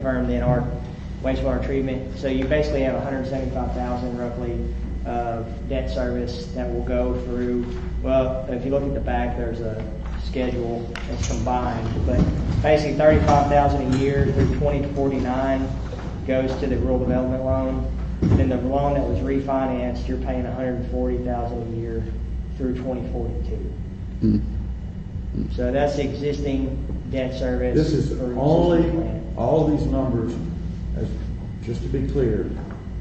firm than our wastewater treatment. So you basically have 175,000 roughly of debt service that will go through. Well, if you look at the back, there's a schedule that's combined, but basically 35,000 a year through 2049 goes to the rural development loan. Then the loan that was refinanced, you're paying 140,000 a year through 2042. So that's the existing debt service. This is for only, existing plan. all these numbers, just to be clear,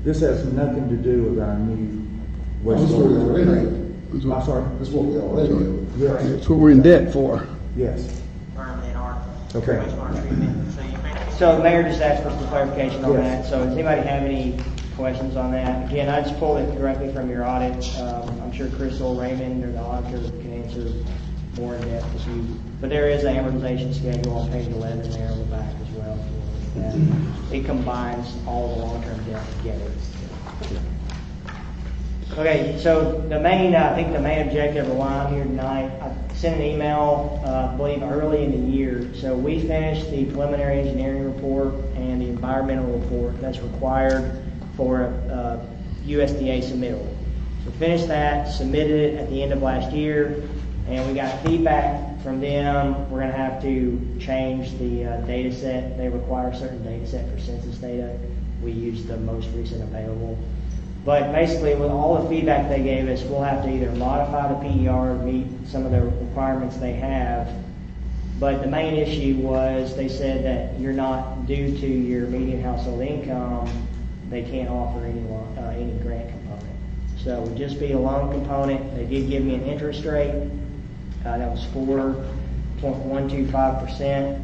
this has nothing to do with our new That's what we wastewater. already have. I'm sorry? That's what we already have. Yes. That's what we're in debt for. Yes. Firm than our Okay. wastewater treatment. So the mayor just asked for some clarification on Yes. that. So does anybody have any questions on that? Again, I just pulled it directly from your audit. I'm sure Crystal Raymond or the auditor can answer more in depth if you, but there is an amortization schedule on page 11 there on the back as well. If you want to look at that. It combines all the long-term debt together. Okay, so I think the main objective of why I'm here tonight, I sent an email, I believe early in the year. So we finished the preliminary engineering report and the environmental report that's required for USDA submittal. So finished that, submitted it at the end of last year, and we got feedback from them. We're going to have to change the data set. They require a certain data set for census data. We used the most recent available. But basically, with all the feedback they gave us, we'll have to either modify the PER, meet some of the requirements they have. But the main issue was they said that you're not, due to your median household income, they can't offer any grant component. So it would just be a loan component. They did give me an interest rate. That was 4.125%.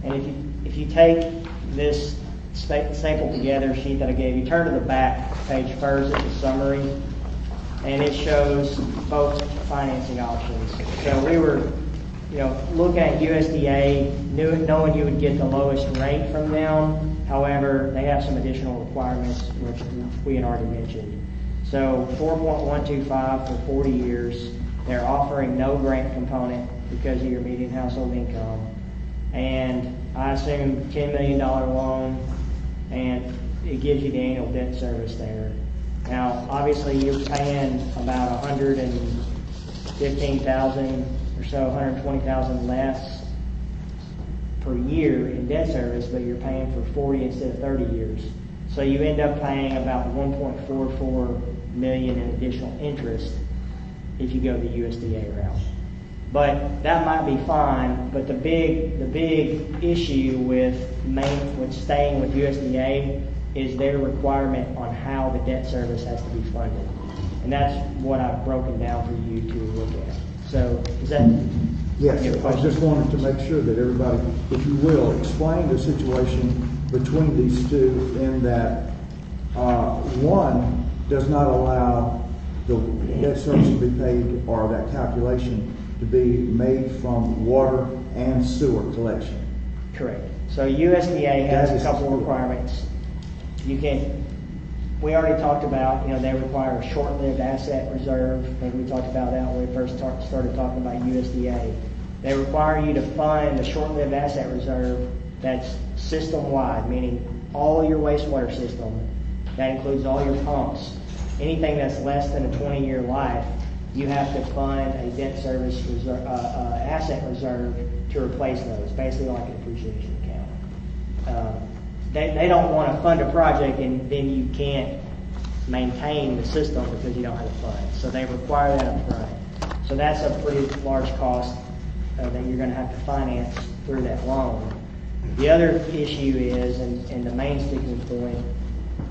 And if you take this stapled together sheet that I gave you, turn to the back page first, it's a summary, and it shows both financing options. So we were, looking at USDA, knowing you would get the lowest rate from them. However, they have some additional requirements, which we had already mentioned. So 4.125 for 40 years. They're offering no grant component because of your median household income. And I assume $10 million loan, and it gives you the annual debt service there. Now, obviously, you're paying about $115,000 or so, $120,000 less per year in debt service, but you're paying for 40 instead of 30 years. So you end up paying about $1.44 million in additional interest if you go the USDA route. But that might be fine, but the big issue with staying with USDA is their requirement on how the debt service has to be funded. And that's what I've broken down for you to look at. So is that Yes, your I question? just wanted to make sure that everybody, if you will, explain the situation between these two in that one does not allow the debt service to be paid, or that calculation to be made from water and sewer collection. Correct. So USDA has a couple of requirements. We already talked about, they require a short-lived asset reserve. I think we talked about that when we first started talking about USDA. They require you to fund a short-lived asset reserve that's system-wide, meaning all your wastewater system. That includes all your pumps. Anything that's less than a 20-year life, you have to fund a debt service reserve, asset reserve to replace those, basically like an appreciation account. They don't want to fund a project and then you can't maintain the system because you don't have the funds. So they require that up front. So that's a pretty large cost that you're going to have to finance through that loan. The other issue is, and the main sticking point,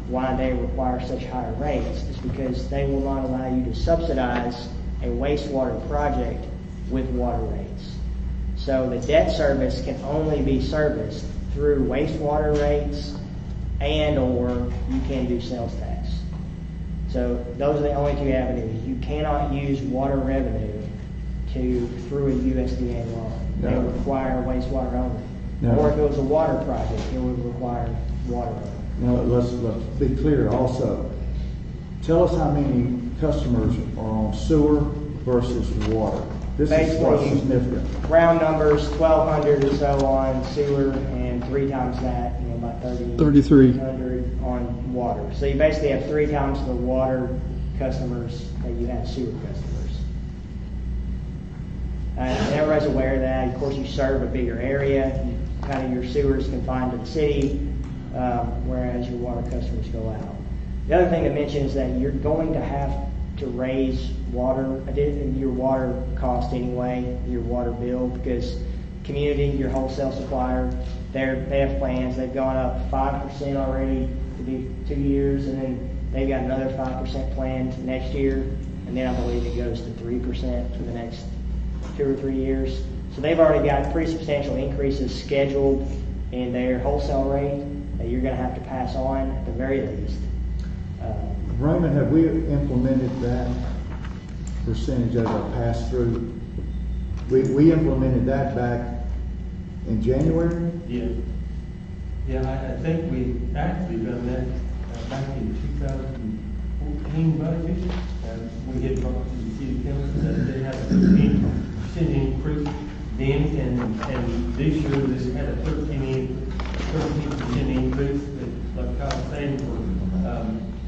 why they require such higher rates is because they will not allow you to subsidize a wastewater project with water rates. So the debt service can only be serviced through wastewater rates and or you can do sales tax. So those are the only two avenues. You cannot use water revenue through a USDA loan. No. They require wastewater only. No. Or if it was a water project, it would require water only. Now, let's be clear also. Tell us how many customers are on sewer versus water. This is quite Basically, significant. round numbers, 1,200 or so on sewer, and 3 times that, about 33. 300 on water. So you basically have 3 times the water customers that you have sewer customers. And everybody's aware of that. Of course, you serve a bigger area. Kind of your sewer is confined to the city, whereas your water customers go out. The other thing to mention is that you're going to have to raise your water cost anyway, your water bill, because community, your wholesale supplier, they have plans. They've gone up 5% already to be 2 years, and then they've got another 5% planned next year, and then I believe it goes to 3% for the next 2 or 3 years. So they've already got pretty substantial increases scheduled in their wholesale rate that you're going to have to pass on at the very least. Raymond, have we implemented that percentage as a pass-through? We implemented that back in January? Yeah. Yeah, I think we actually done that back in 2014 budget. We had brought to the city council that they had a 13% increase then, and this year this had a 13% increase, like I was saying, for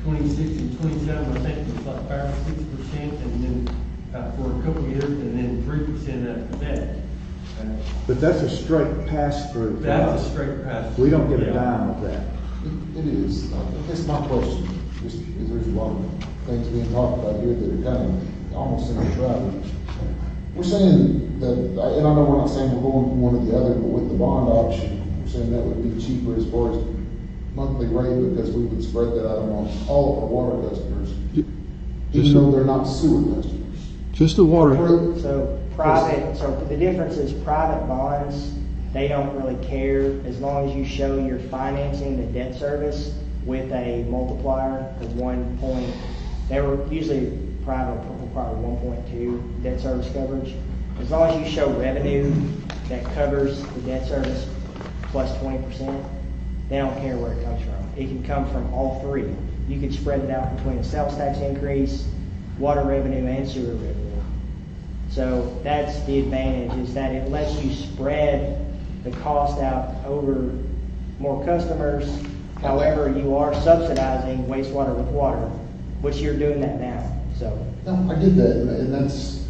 26 and 27, I think it was like 5 or 6%, and then for a couple of years, and then 3% after that. But that's a straight pass-through. That's a straight pass. We don't get a Yeah. dime of that. It is. I guess my question, just because there's a lot of things being talked about here that are kind of almost single-shrouded. We're saying that, and I know we're not saying we're going from one or the other, but with the bond option, we're saying that would be cheaper as far as monthly rate because we would spread that out among all of our water customers, even though they're not sewer customers. Just the water. So the difference is private bonds, they don't really care as long as you show you're financing the debt service with a multiplier of 1 point. They were usually private require 1.2 debt service coverage. As long as you show revenue that covers the debt service plus 20%, they don't care where it comes from. It can come from all three. You can spread it out between a sales tax increase, water revenue, and sewer revenue. So that's the advantage, is that it lets you spread the cost out over more customers. However, you are subsidizing wastewater with water, which you're doing that now. So No, I get that, and that's,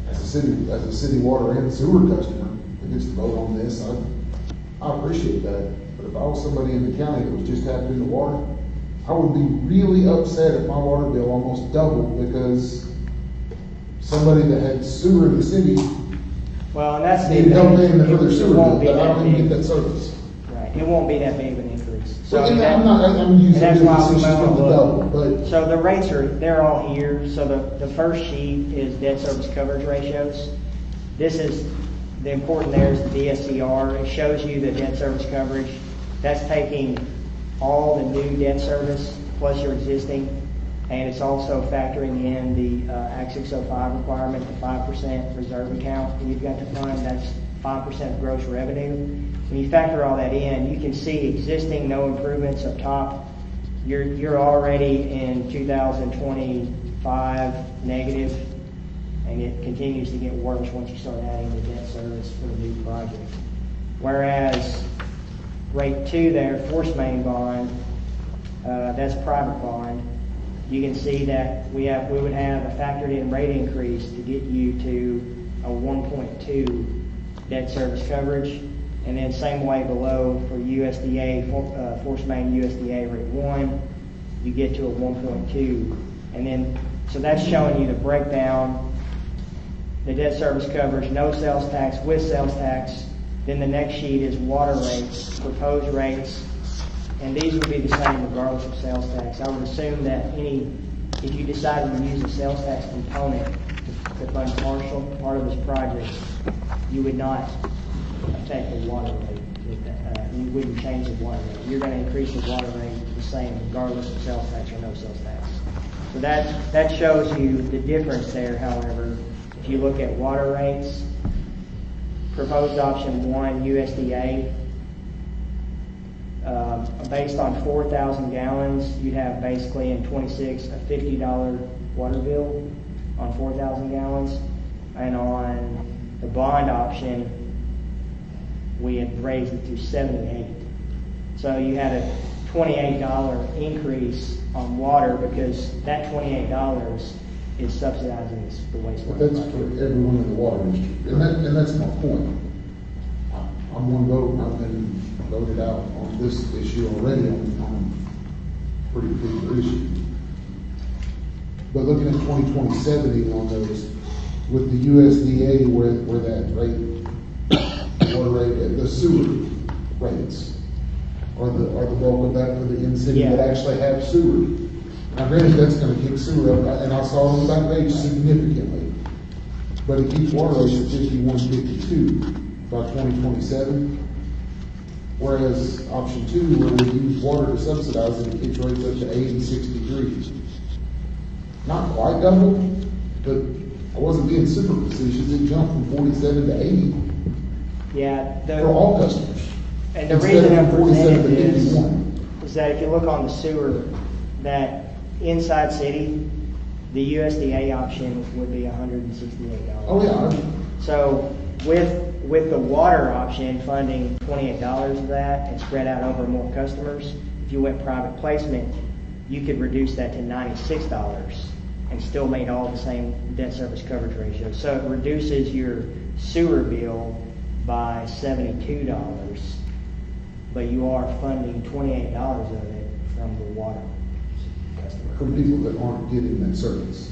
as a city water and sewer customer that gets to vote on this, I appreciate that. But if I was somebody in the county that was just tapped into water, I would be really upset if my water bill almost doubled because somebody that had sewer in the city well, and that's the needed help paying advantage. for their It sewer won't bill, be but I that don't even big. get that service. Right, it won't be that big of an increase. So, and that- I'm using and that's why we this might from the wanna double, look. but So the rates they're all here. So the first sheet is debt service coverage ratios. This is, the important there is the DSCR. It shows you the debt service coverage. That's taking all the new debt service plus your existing, and it's also factoring in the Act 605 requirement, the 5% reserve account that you've got to fund. That's 5% of gross revenue. When you factor all that in, you can see existing no improvements up top. You're already in 2025 negative, and it continues to get worse once you start adding the debt service for the new project. Whereas rate 2 there, force main bond, that's private bond. You can see that we would have a factored in rate increase to get you to a 1.2 debt service coverage. And then same way below for USDA, force main USDA rate 1, you get to a 1.2. And then, so that's showing you the breakdown, the debt service coverage, no sales tax, with sales tax. Then the next sheet is water rates, proposed rates, and these would be the same regardless of sales tax. I would assume that if you decided to use a sales tax component to fund part of this project, you would not affect the water rate. You wouldn't change the water rate. You're going to increase the water rate the same regardless of sales tax or no sales tax. So that shows you the difference there. However, if you look at water rates, proposed option 1, USDA, based on 4,000 gallons, you'd have basically in 26 a $50 water bill on 4,000 gallons. And on the bond option, we had raised it to 78. So you had a $28 increase on water because that $28 is subsidizing the wastewater. But that's for project. everyone in the water district, and that's my point. I'm one vote, and I've been voted out on this issue already on a pretty big issue. But looking at 2027 on those, with the USDA where that rate, water rate, the sewer rates, are the bulk of that for the in-city that Yeah. actually have sewer. Now granted, that's gonna kick sewer up, and I saw on the back page significantly. But it keeps water rates at 51.52 by 2027. Whereas option 2, where we use water to subsidize it, it kicks rates up to 80.63. Not quite double, but I wasn't being super facetious, it jumped from 47 to 80 Yeah, for all customers. and the Instead reason I of 47 presented to this 51. is that if you look on the sewer, that inside city, the USDA option would be $168. Oh, yeah, So with the water option funding $28 of that and spread out over more customers, if you went private placement, you could reduce that to $96 and still made all the same debt service coverage ratio. So it reduces your sewer bill by $72, but you are funding $28 of it from the water customer. from people that aren't getting that service.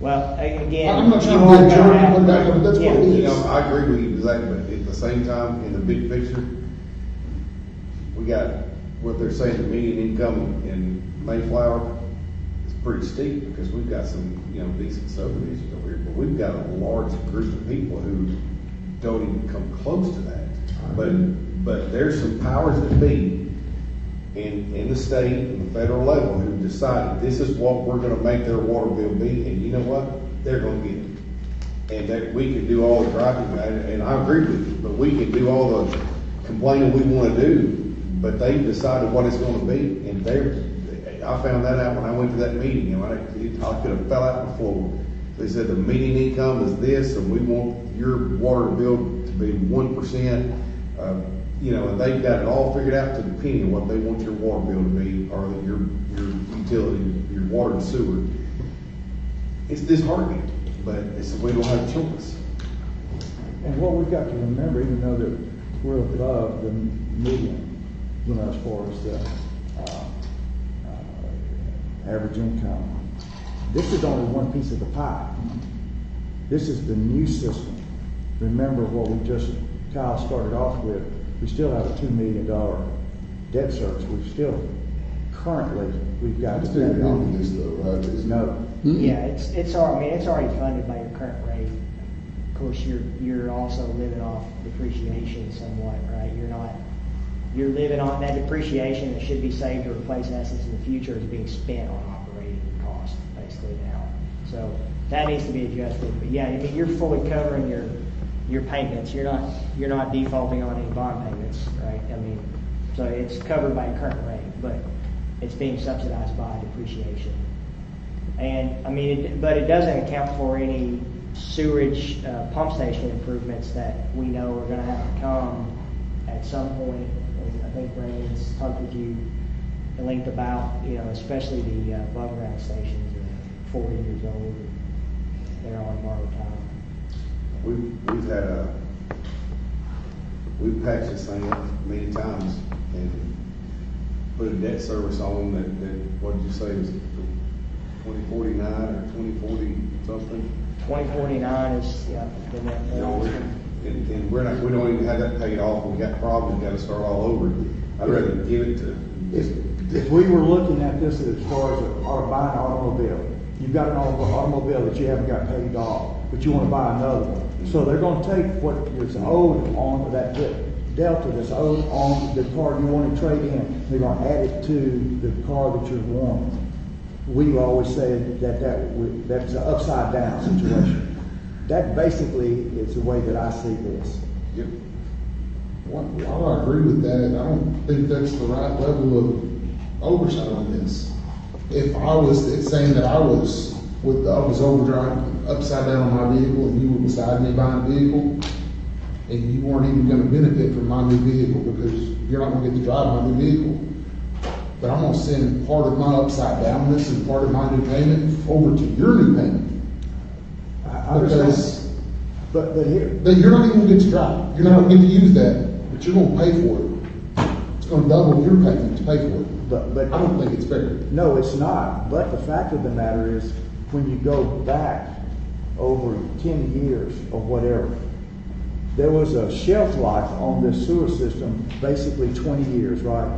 Well, again, I'm not trying you to are be a jerk, gonna have- but that's what yeah. it is. You know, I agree with you, Zach, but at the same time, in the big picture, we got what they're saying, the median income in Mayflower is pretty steep because we've got some, decent subdivisions over here, but we've got a large group of people who don't even come close to that. But there's some powers that be in the state and the federal level who decided this is what we're gonna make their water bill be, and you know what? They're gonna get it. And that we can do all the griping, and I agree with you, but we can do all the complaining we wanna do, but they've decided what it's gonna be, and I found that out when I went to that meeting, and I could have fell out on the floor. They said the median income is this, and we want your water bill to be 1%, and they've got it all figured out to the penny of what they want your water bill to be, or your utility, your water and sewer. It's disheartening, but we don't have a choice. And what we've got to remember, even though that we're above the median, as far as the average income, this is only one piece of the pie. This is the new system. Remember what Kyle started off with. We still have a $2 million debt service. We've got to It's pay been it off. doing this though, right? Isn't it? No. Yeah, it's already funded by your current rate. Of course, you're also living off depreciation somewhat, right? You're living on that depreciation that should be saved to replace assets in the future is being spent on operating costs basically now. So that needs to be adjusted. But yeah, you're fully covering your payments. You're not defaulting on any bond payments, right? So it's covered by your current rate, but it's being subsidized by depreciation. And but it doesn't account for any sewerage pump station improvements that we know are going to have to come at some point. And I think Brandon's talked with you at length about, especially the above ground stations that are 40 years old. They're on borrowed time. We've patched this thing up many times and put a debt service on that what did you say, was 2049 or 2040 something? 2049 is, the net. And we don't even have that paid off. We got problems, we gotta start all over. I'd rather give it to. If we were looking at this as far as buying an automobile, you've got an automobile that you haven't got paid off, but you want to buy another one. So they're going to take what is owed on that delta that's owed on the car you want to trade in. They're going to add it to the car that you're wanting. We always say that's an upside down situation. That basically is the way that I see this. Yep. Well, I agree with that. I don't think that's the right level of oversight on this. If I was saying that I was overdrawing upside down on my vehicle and you were beside me buying a vehicle, and you weren't even gonna benefit from my new vehicle because you're not gonna get to drive my new vehicle. But I'm gonna send part of my upside downness and part of my new payment over to your new payment. I understand. But here, But you're not even gonna get to drive. You're not gonna get to use that, but you're gonna pay for it. It's gonna double your payment to pay for it. but. I don't think it's fair. No, it's not, but the fact of the matter is, when you go back over 10 years or whatever, there was a shelf life on this sewer system, basically 20 years, right?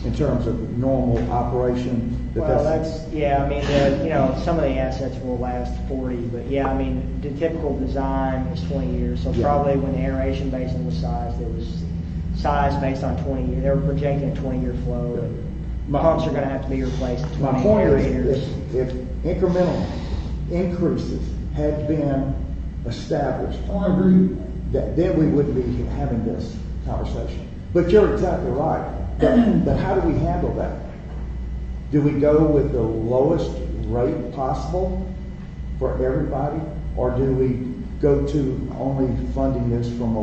In terms of normal operation. Well, yeah, I mean, some of the assets will last 40, but yeah, I mean, the typical design is 20 years. So Yeah. probably when the aeration basin was sized, it was sized based on 20 years. They were projecting a 20-year flow. And pumps are going to have to be replaced. at 20 My point aerators. is, if incremental increases had been established, Oh, I agree. then we wouldn't be having this conversation. But you're exactly right. But how do we handle that? Do we go with the lowest rate possible for everybody? Or do we go to only funding this from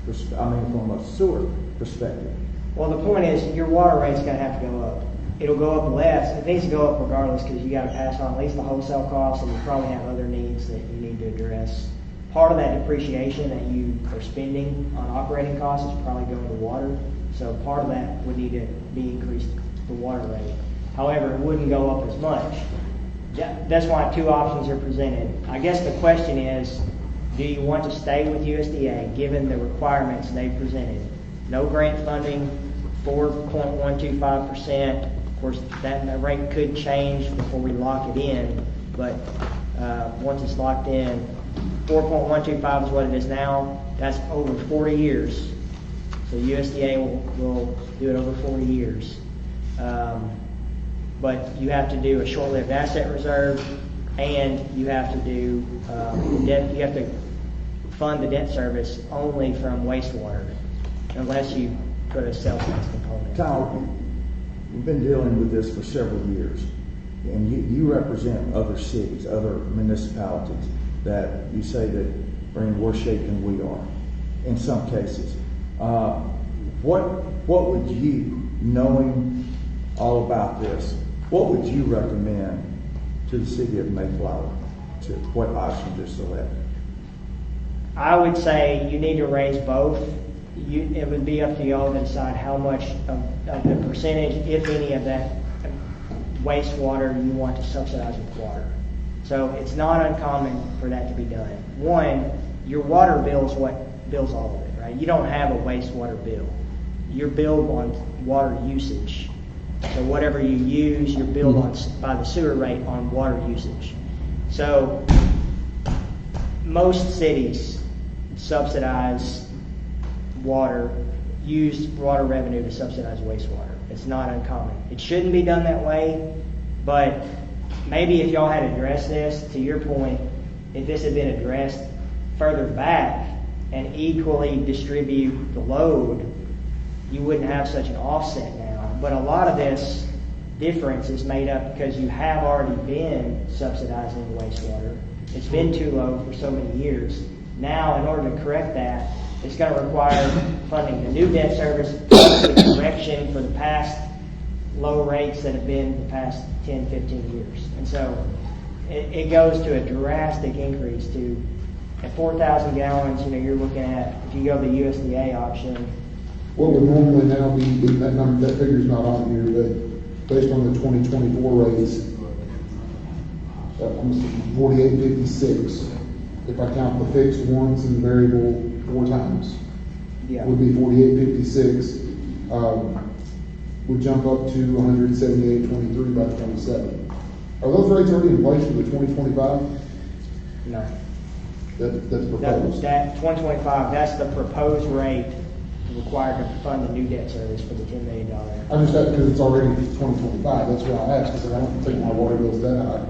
from a sewer perspective? Well, the point is, your water rate's going to have to go up. It'll go up less. It needs to go up regardless because you got to pass on at least the wholesale costs, and you probably have other needs that you need to address. Part of that depreciation that you are spending on operating costs is probably going to water. So part of that would need to be increased the water rate. However, it wouldn't go up as much. That's why two options are presented. I guess the question is, do you want to stay with USDA given the requirements they presented? No grant funding, 4.125%. Of course, that rate could change before we lock it in, but once it's locked in, 4.125 is what it is now. That's over 40 years. So USDA will do it over 40 years. But you have to do a short-lived asset reserve, and you have to do you have to fund the debt service only from wastewater, unless you put a sales tax component. Kyle, you've been dealing with this for several years, and you represent other cities, other municipalities that you say that are in worse shape than we are, in some cases. What would you, knowing all about this, what would you recommend to the city of Mayflower, to what option just selected? I would say you need to raise both. It would be up to y'all to decide how much of the percentage, if any, of that wastewater you want to subsidize with water. So it's not uncommon for that to be done. One, your water bill is what bills all of it, right? You don't have a wastewater bill. You're billed on water usage. So whatever you use, you're billed on by the sewer rate on water usage. So most cities subsidize water, use water revenue to subsidize wastewater. It's not uncommon. It shouldn't be done that way, but maybe if y'all had addressed this, to your point, if this had been addressed further back and equally distribute the load, you wouldn't have such an offset now. But a lot of this difference is made up because you have already been subsidizing wastewater. It's been too low for so many years. Now, in order to correct that, it's going to require funding the new debt service, the correction for the past low rates that have been the past 10, 15 years. And so it goes to a drastic increase to, at 4,000 gallons, you're looking at, if you go the USDA option. What would normally now be, that number, that figure's not on here, but based on the 2024 rates, 48.56. If I count the fixed ones and the variable 4 times, Yeah. would be 48.56. Would jump up to 178.23 by 27. Are those rates already in place for the 2025? No. That's proposed. That 2025, that's the proposed rate required to fund the new debt service for the $10 million. I just said because it's already 2025. That's why I asked, because I don't think my water bill's that high.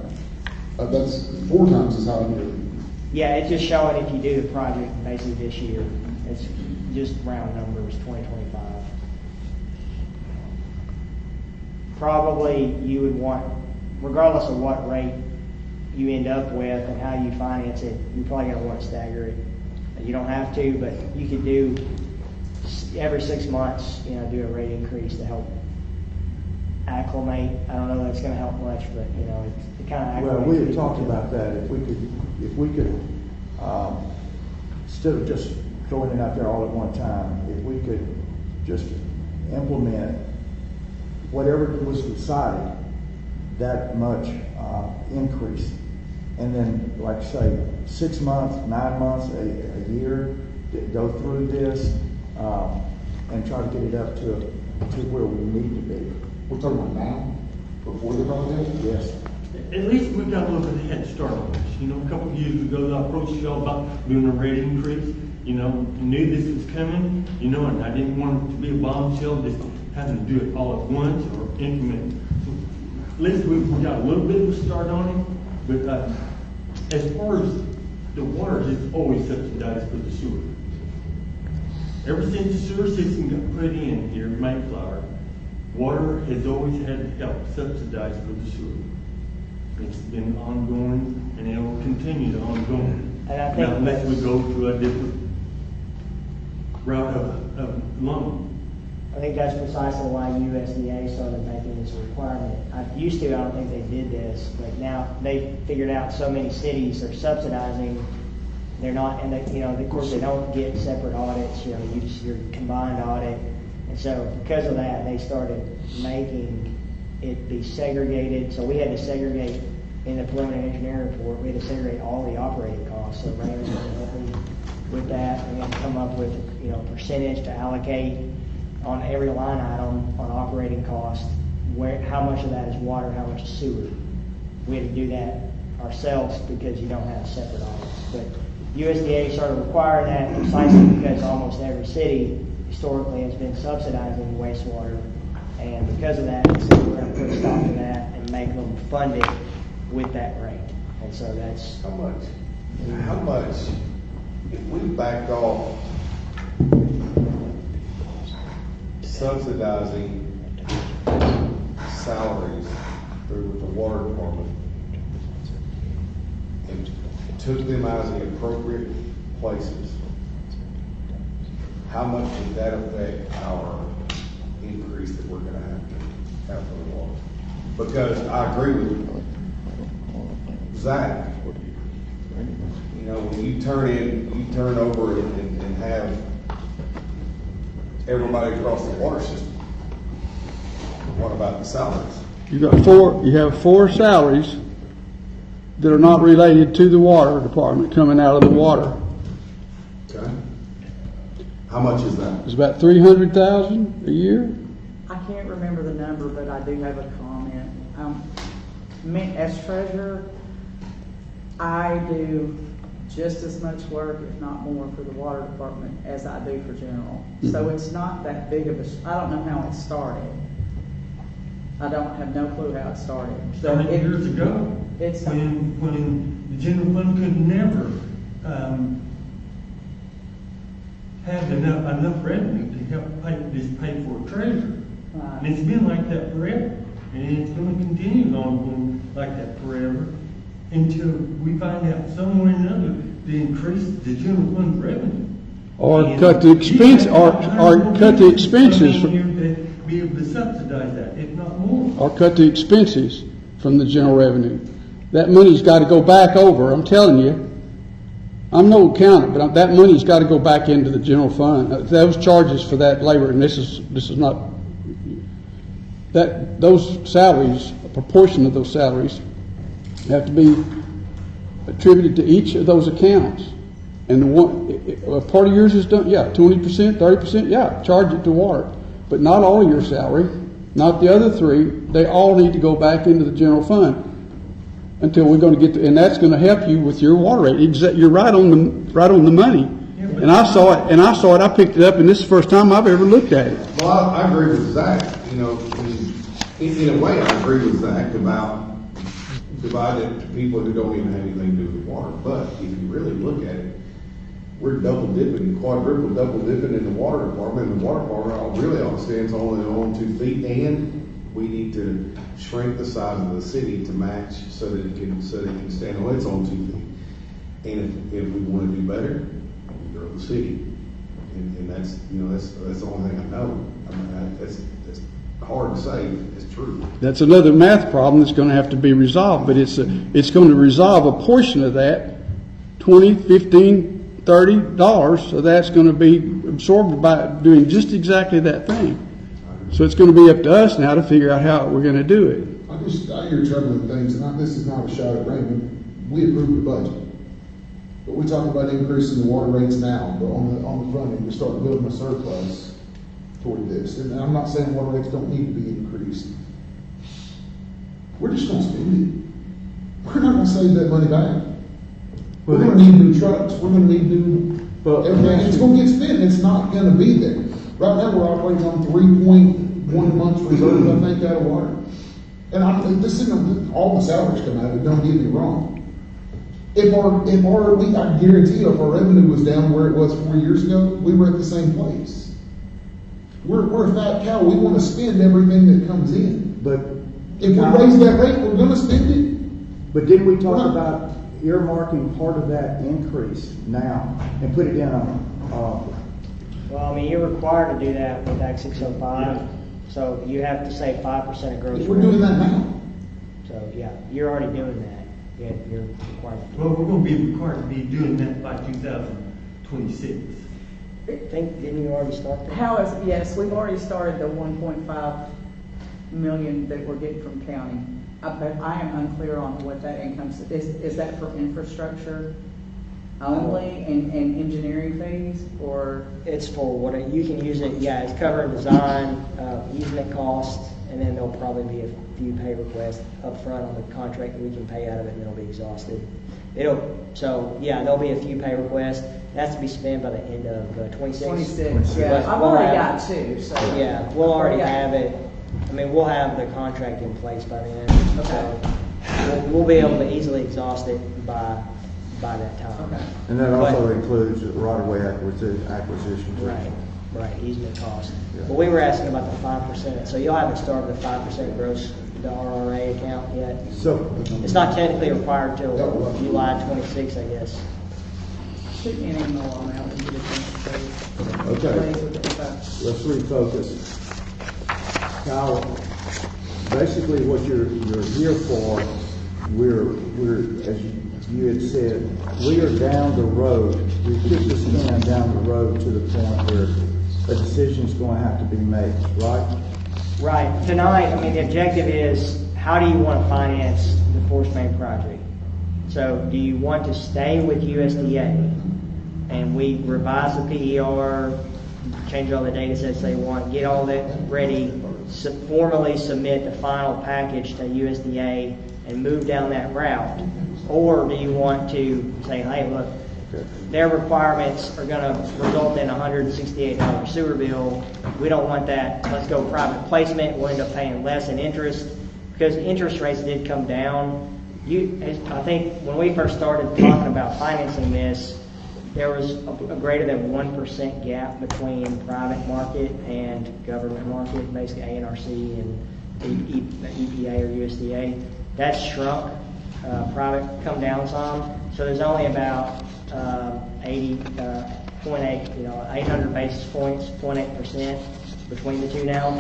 That's 4 times as high here. Yeah, it's just showing if you do the project basically this year. It's just round numbers, 2025. Probably you would want, regardless of what rate you end up with and how you finance it, you're probably gonna wanna stagger it. You don't have to, but you could do every 6 months, you know, do a rate increase to help acclimate. I don't know that it's gonna help much, but, you know, it kind of acclimates. Well, we had people talked to it. about that, if we could, instead of just throwing it out there all at one time, if we could just implement whatever was decided, that much, increase. And then, like say, 6 months, 9 months, a year, go through this, and try to get it up to where we need to be. We're talking about now, before the project? Yes. At least we got a little bit of head start on this. You know, a couple of years ago, I approached y'all about doing a rate increase. You know, knew this was coming, you know, and I didn't want it to be a bombshell, just having to do it all at once or increment. So at least we got a little bit of a start on it, but as far as the water, it's always subsidized for the sewer. Ever since the sewer system got put in here in Mayflower, water has always had to help subsidize for the sewer. It's been ongoing, and it will continue to ongoing. And I think Now, unless we that's- go through a different route of loan. I think that's precisely why USDA started making this a requirement. I used to, I don't think they did this, but now they figured out so many cities are subsidizing. They're not, and they, you know, of course, they don't get separate audits, you know, you just, your combined audit. And so because of that, they started making it be segregated. So we had to segregate in the preliminary engineering report, we had to segregate all the operating costs. So Raymond's going to help me with that. And we had to come up with, you know, percentage to allocate on every line item on operating cost, where, how much of that is water, how much is sewer. We had to do that ourselves because you don't have separate audits. But USDA started requiring that precisely because almost every city historically has been subsidizing wastewater. And because of that, we said we're going to put a stop to that and make them fund it with that rate. And so that's, How much, if we backed off subsidizing salaries through the water department and took them out of the appropriate places, how much would that affect our increase that we're gonna have for the water? Because I agree with Zach. You know, when you turn over and have everybody across the water system, what about the salaries? You have four salaries that are not related to the water department coming out of the water. Okay. How much is that? It's about $300,000 a year. I can't remember the number, but I do have a comment. As treasurer, I do just as much work, if not more, for the water department as I do for general. So it's not that big of a, I don't know how it started. I don't have no clue how it started. Started years ago, It's when the general fund could never have enough revenue to help pay for a treasurer. Right. And it's been like that forever, and it's going to continue on like that forever until we find out some way or another to increase the general fund revenue. Or And cut the expense, you or have cut the expenses, come in here to be able to subsidize that, if not more. or cut the expenses from the general revenue. That money's got to go back over. I'm telling you. I'm no accountant, but that money's got to go back into the general fund. Those charges for that labor, and this is not that those salaries, a proportion of those salaries, have to be attributed to each of those accounts. And the one, a part of yours is done, yeah, 20%, 30%, yeah, charge it to water. But not all of your salary, not the other three, they all need to go back into the general fund until we're going to get, and that's going to help you with your water rate. You're right on the money. Yeah, but- And I saw it, I picked it up, and this is the first time I've ever looked at it. Well, I agree with Zach, you know, in a way, I agree with Zach about dividing it to people who don't even have anything to do with water. But if you really look at it, we're double dipping, double dipping in the water department, and the water department really stands only on 2 feet, and we need to shrink the size of the city to match so that it can stand on its own 2 feet. And if we want to do better, we grow the city. And that's, that's the only thing I know. I mean, that's hard to say, it's true. That's another math problem that's gonna have to be resolved, but it's going to resolve a portion of that, $20, $15, $30, so that's gonna be absorbed by doing just exactly that thing. So it's gonna be up to us now to figure out how we're gonna do it. I hear troubling things, and this is not a shot at Raymond. We approved the budget. But we talk about increasing the water rates now, but on the front end, we start building a surplus toward this. And I'm not saying water rates don't need to be increased. We're just gonna spend it. We're not gonna save that money back. We're gonna need new trucks, we're gonna need new, everything, it's gonna get spent, it's not gonna be there. Right now, we're operating on 3.1 months reserve, I think, out of water. And this isn't, all the salaries come out of it, don't get me wrong. I guarantee you, if our revenue was down where it was 4 years ago, we were at the same place. We're a fat cow, we wanna spend everything that comes in. But If we raise that rate, we're gonna spend it. But didn't we talk Right. about earmarking part of that increase now and put it down Well, I mean, you're required to do that with Act 605, so you have to say 5% of gross We're doing revenue. that now. So, yeah, you're already doing that. You're required to do Well, we're gonna be required to be doing that by 2026. didn't you already start that? Yes, we've already started the 1.5 million that we're getting from county. But I am unclear on what that income is that for infrastructure only and engineering fees, or? It's for what, you can use it, yeah, it's covering design, easement costs, and then there'll probably be a few pay requests up front on the contract that we can pay out of it, and it'll be exhausted. There'll be a few pay requests. That's to be spent by the end of 26. 26, yeah. But I've we'll already have- got two, so. Yeah, we'll already Yeah. have it. I mean, we'll have the contract in place by then. Okay. So we'll be able to easily exhaust it by that time. Okay. And that also But- includes right-of-way acquisition. too. Right, easement cost. Yeah. But we were asking about the 5%, so you'll haven't started the 5% gross, the RRA account yet. So, It's not technically required till July 26, I guess. Shoot me an email on that when you get a chance, please. Okay. Please, with the info. let's refocus. Kyle, basically what you're here for, we're, as you had said, we are down the road, we kicked this can down the road to the point where a decision's going to have to be made, right? Right. Tonight, I mean, the objective is, how do you want to finance the Force Main project? So do you want to stay with USDA and we revise the PER, change all the data sets they want, get all that ready, formally submit the final package to USDA and move down that route? Or do you want to say, hey, look, their requirements are going to result in a $168 sewer bill. We don't want that. Let's go private placement. We'll end up paying less in interest because interest rates did come down. I think when we first started talking about financing this, there was a greater than 1% gap between private market and government market, basically ANRC and EPA or USDA. That's shrunk. Private come down some. So there's only about 800 basis points, 0.8% between the two now.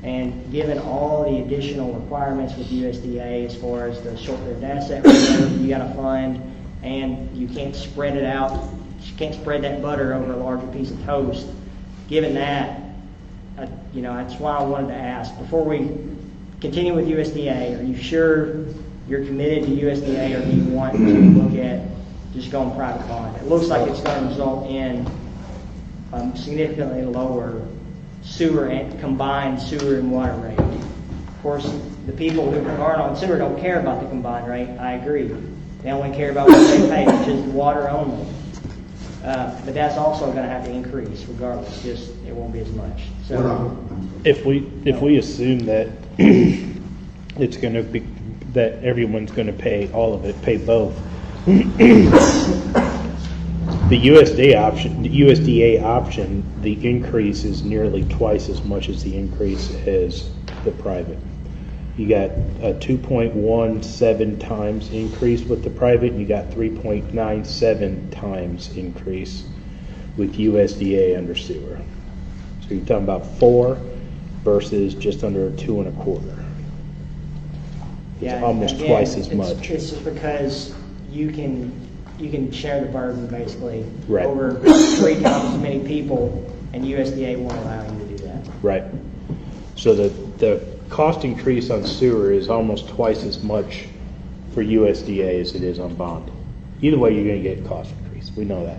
And given all the additional requirements with USDA as far as the short-lived asset reserve you got to fund, and you can't spread it out, you can't spread that butter over a larger piece of toast. Given that, that's why I wanted to ask, before we continue with USDA, are you sure you're committed to USDA, or do you want to look at just going private bond? It looks like it's going to result in significantly lower sewer and combined sewer and water rate. Of course, the people who aren't on sewer don't care about the combined rate. I agree. They only care about what they pay, which is water only. But that's also going to have to increase regardless. Just it won't be as much. So If we assume that it's going to be that everyone's going to pay all of it, pay both, The USDA option, the increase is nearly twice as much as the increase as the private. You got a 2.17 times increase with the private, and you got 3.97 times increase with USDA under sewer. So you're talking about 4 versus just under 2.25. Yeah, It's almost again, twice as it's- much. It's just because you can share the burden basically Right. over 3 times as many people, and USDA won't allow you to do that. Right. So the cost increase on sewer is almost twice as much for USDA as it is on bond. Either way, you're going to get a cost increase. We know that.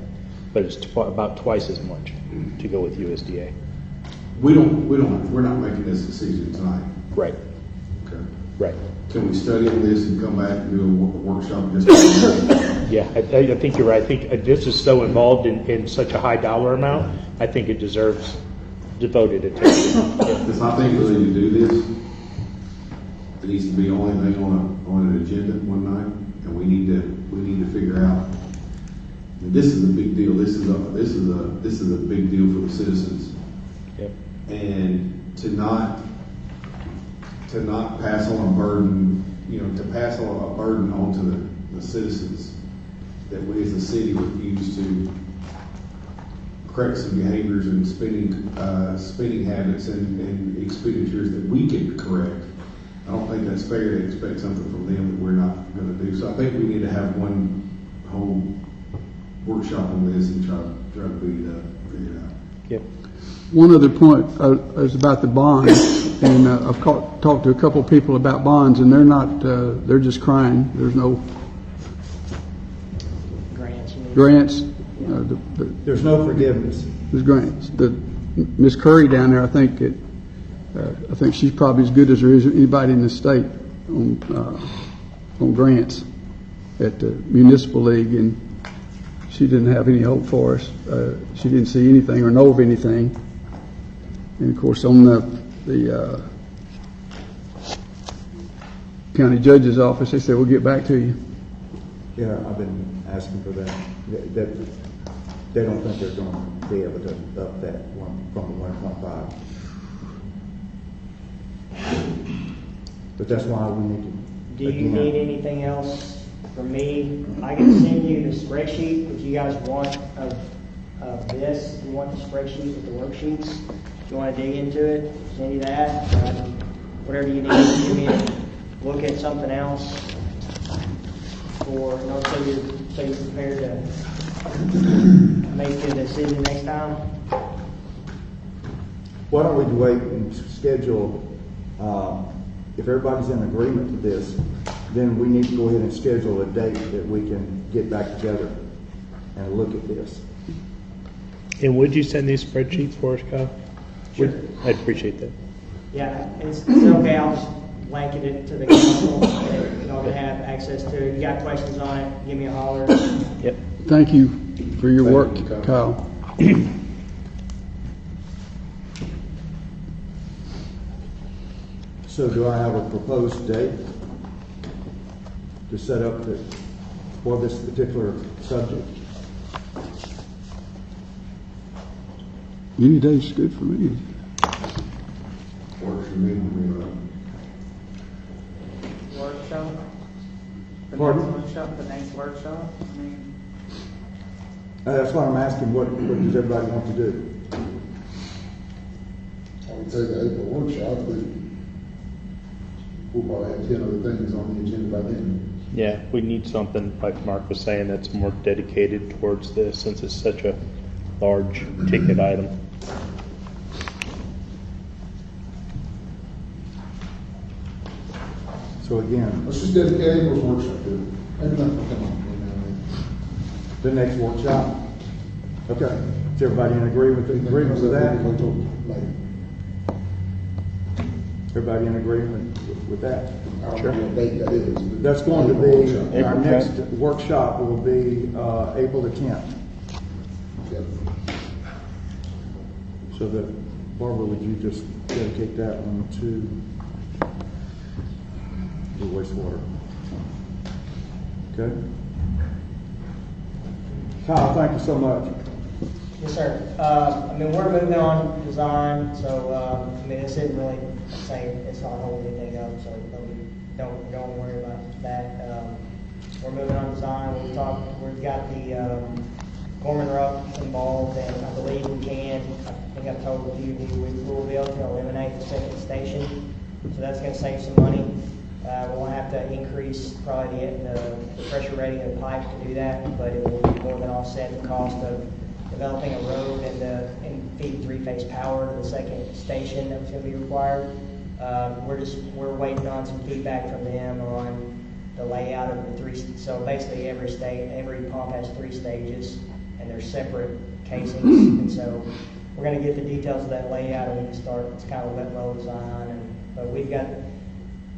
But it's about twice as much to go with USDA. we're not making this decision tonight. Right. Okay. Right. Can we study on this and come back and do a workshop just? Yeah, I think you're right. I think this is so involved in such a high dollar amount, I think it deserves devoted attention. Yeah. Because I think really to do this, it needs to be only thing on an agenda one night, and we need to figure out. And this is a big deal. This is a big deal for the citizens, Yep. and to not pass on a burden, to pass on a burden onto the citizens that we as a city would use to correct some behaviors and spending habits and expenditures that we can correct. I don't think that's fair to expect something from them that we're not going to do. So I think we need to have one whole workshop on this and try to figure it out. Yep. One other point is about the bonds, and I've talked to a couple of people about bonds, and they're not, they're just crying. There's no Grants. you mean. grants. There's no forgiveness. There's grants. Miss Curry down there, I think she's probably as good as there is anybody in the state on grants at the municipal league, and she didn't have any hope for us. She didn't see anything or know of anything. And of course, on the county judge's office, they said, we'll get back to you. Yeah, I've been asking for that. They don't think they're going to be able to up that one from the 1.5. But that's why we need to. Do you again, need anything else from me? I can send you the spreadsheet if you guys want of this. If you want the spreadsheet with the worksheets, if you want to dig into it, send you that. Whatever you need, give me look at something else for, so you're prepared to make a decision next time. Why don't we wait and schedule, if everybody's in agreement to this, then we need to go ahead and schedule a date that we can get back together and look at this. And would you send these spreadsheets for us, Kyle? Sure. I'd appreciate that. Yeah, it's okay. I'll just blanket it to the council. Y'all can have access to it. If you got questions on it, give me a holler. Yep. Thank you for your work, Thank you, Kyle. So do I have a proposed date to set up for this particular subject? Any day's good for me. Works for me. Workshop? The next workshop? I mean, That's why I'm asking, what does everybody want to do? I would say the April workshop, but we'll probably have 10 other things on the agenda by then. Yeah, we need something, like Mark was saying, that's more dedicated towards this, since it's such a large ticket item. So again, Let's just dedicate April's workshop to it. Maybe nothing will come on between now and then. the next workshop? Okay, is everybody in agreement with that? Wait till later. Everybody in agreement with that? I don't know what date that is. but That's going to April be, workshop. our next workshop will be April the 10th. Yep. So that, Barbara, would you just dedicate that one to the wastewater? Okay? Kyle, thank you so much. Yes, sir. I mean, we're moving on design, so, I mean, this isn't really, say, it's not holding anything up, so don't worry about that. We're moving on design. We've got the, Gorman Rupp involved, and I believe we can, I think I've told a few of you, we will be able to eliminate the second station, so that's gonna save some money. We'll have to increase probably the pressure rating of the pipe to do that, but it will more than offset the cost of developing a road and feed three-phase power to the second station that's going to be required. We're waiting on some feedback from them on the layout of the three. So basically, every pump has 3 stages, and they're separate casings. And so we're going to get the details of that layout, and we can start. It's kind of a wet well design, but we've got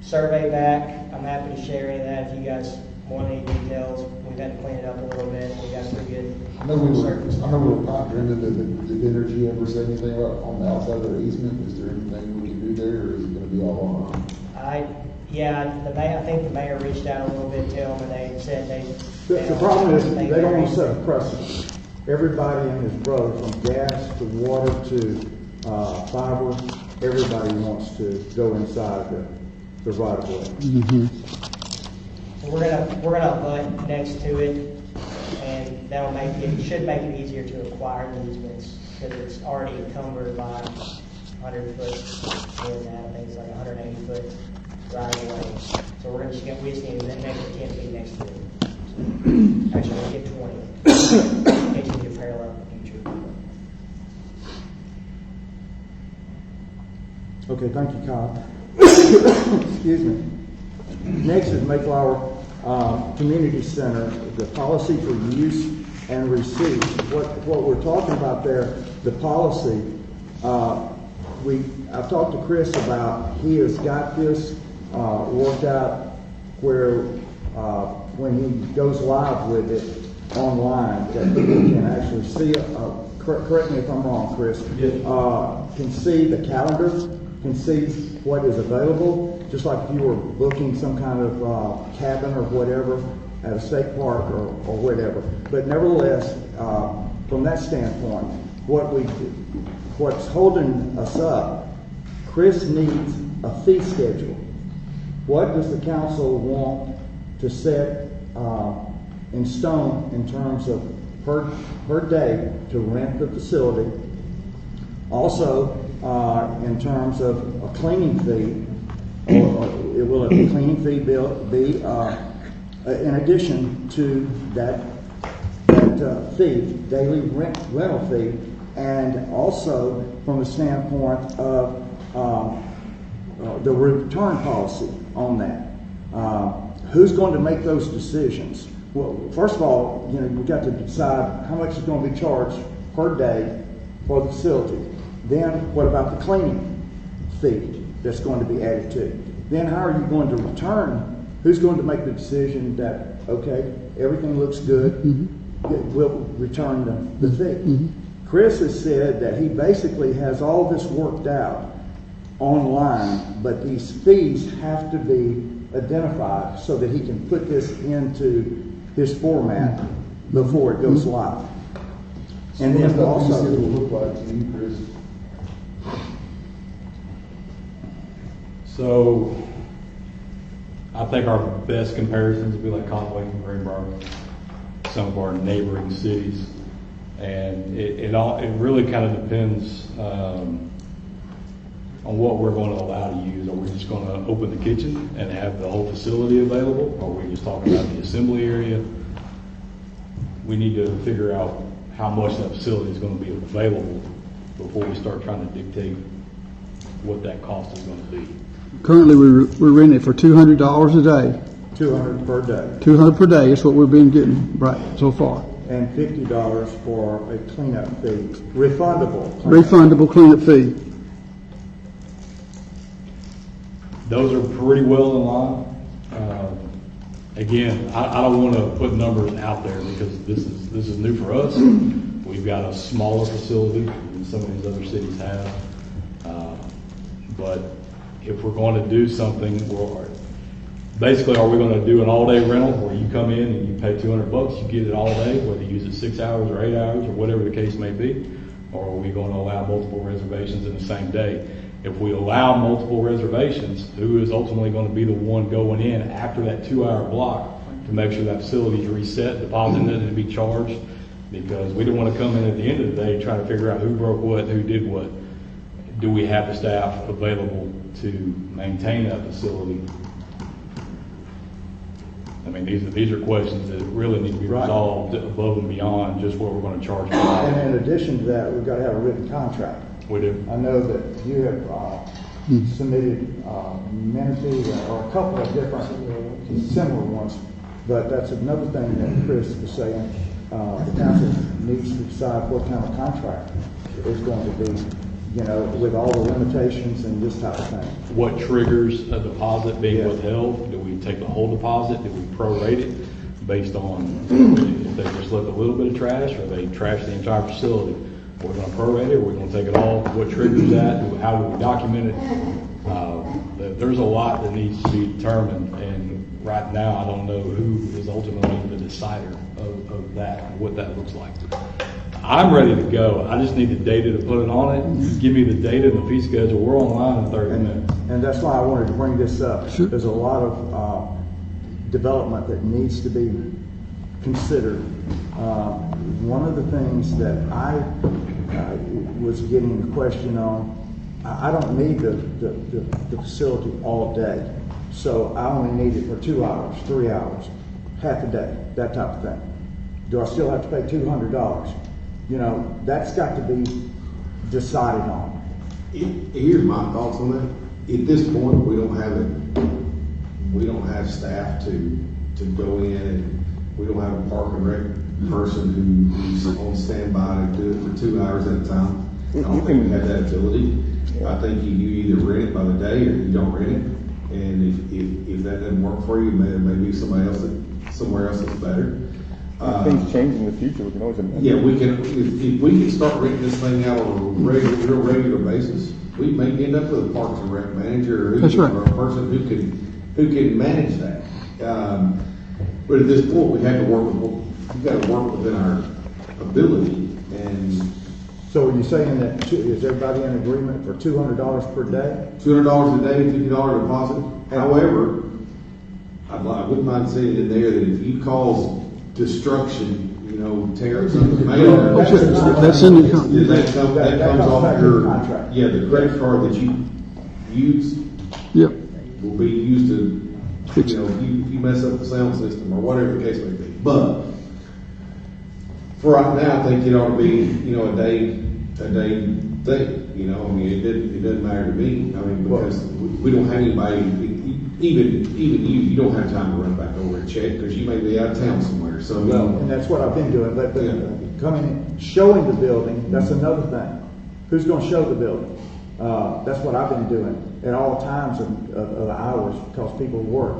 survey back. I'm happy to share any of that if you guys want any details. We've had to clean it up a little bit. We got pretty good. I know we were pipe dreaming. Did Energy ever say anything about on the outside of their easement? Is there anything we can do there, or is it going to be all on our own? I think the mayor reached out a little bit to them, and they said they. The problem is, they don't want to set a precedent. Everybody and his brother, from gas to water to fiber, everybody wants to go inside the right of way. So we're gonna butt next to it, and that'll should make it easier to acquire the easements, because it's already encumbered by 100 foot, more than that, I think it's like 180 foot right of way. So we just need to make it 10 feet next to it. Actually, we'll get 20. Get you to parallel in the future. Okay, thank you, Kyle. Excuse me. Next is Mayflower Community Center, the policy for use and receipt. What we're talking about there, the policy, I've talked to Chris about, he has got this worked out where when he goes live with it online, that people can actually see it. Correct me if I'm wrong, Chris. Can see the calendar, can see what is available, just like if you were booking some kind of cabin or whatever at a state park or whatever. But nevertheless, from that standpoint, what's holding us up, Chris needs a fee schedule. What does the council want to set in stone in terms of per day to rent the facility? Also, in terms of a cleaning fee, will a cleaning fee be in addition to that fee, daily rental fee, and also from the standpoint of the return policy on that. Who's going to make those decisions? Well, first of all, we've got to decide how much is going to be charged per day for the facility. Then what about the cleaning fee that's going to be added to it? Then how are you going to return? Who's going to make the decision that, okay, everything looks good, we'll return the fee? Chris has said that he basically has all this worked out online, but these fees have to be identified so that he can put this into his format before it goes live. And What does then that also, fee schedule look like to you, Chris? So, I think our best comparisons would be like Conway and Greenbrier, some of our neighboring cities, and it really kind of depends on what we're going to allow to use. Are we just going to open the kitchen and have the whole facility available? Or are we just talking about the assembly area? We need to figure out how much that facility is going to be available before we start trying to dictate what that cost is going to be. Currently, we're renting it for $200 a day. $200 per day. $200 per day is what we've been getting right so far. And $50 for a cleanup fee, refundable. Refundable cleanup fee. Those are pretty well in line. Again, I don't want to put numbers out there because this is new for us. We've got a smaller facility than some of these other cities have. But if we're going to do something, Basically, are we gonna do an all-day rental where you come in and you pay $200, you get it all day, whether you use it 6 hours or 8 hours or whatever the case may be? Or are we gonna allow multiple reservations in the same day? If we allow multiple reservations, who is ultimately gonna be the one going in after that 2-hour block to make sure that facility is reset, deposit doesn't be charged? Because we don't wanna come in at the end of the day trying to figure out who broke what, who did what. Do we have the staff available to maintain that facility? I mean, these are questions that really need to be Right. resolved above and beyond just what we're gonna charge for. And in addition to that, we've got to have a written contract. We do. I know that you have submitted Menifee or a couple of different similar ones, but that's another thing that Chris was saying. The council needs to decide what kind of contract is going to be, you know, with all the limitations and this type of thing. What triggers a deposit being Yeah. withheld? Do we take the whole deposit? Do we prorate it based on if they just left a little bit of trash or they trash the entire facility? We're gonna prorate it, we're gonna take it all. What triggers that? How do we document it? There's a lot that needs to be determined, and right now, I don't know who is ultimately the decider of that, and what that looks like. I'm ready to go. I just need the data to put it on it. Just give me the data and the fee schedule. We're online in 30 minutes. And that's why I wanted to bring this up. Sure. There's a lot of development that needs to be considered. One of the things that I was getting a question on, I don't need the facility all day. So I only need it for 2 hours, 3 hours, half a day, that type of thing. Do I still have to pay $200? You know, that's got to be decided on. Here's my thoughts on that. At this point, we don't have staff to go in, and we don't have a park and rec person who's on standby to do it for 2 hours at a time. I don't think we have that ability. I think you either rent it by the day or you don't rent it. And if that doesn't work for you, there may be somewhere else that's better. If things change in the future, we can always amend. Yeah, we can, if we can start renting this thing out on a real regular basis, we may end up with a Parks and Rec manager or That's right. or a person who can manage that. But at this point, we've got to work within our ability. And So are you saying that, is everybody in agreement for $200 per day? $200 a day, $50 deposit. However, I wouldn't mind saying in there that if you cause destruction, you know, tear up something, That's in the con- that comes That comes off back in your the contract. Yeah, the credit card that you use Yep. will be used to, Fix you know, if you mess up the sound system or whatever the case may be. But for right now, I think it ought to be, you know, a day thing. You know, I mean, it doesn't matter to me. I mean, because we don't have anybody, even you don't have time to run back over and check because you may be out of town somewhere. So, And that's what I've been doing, but Yeah. coming in, showing the building, that's another thing. Who's gonna show the building? That's what I've been doing at all times of hours because people work.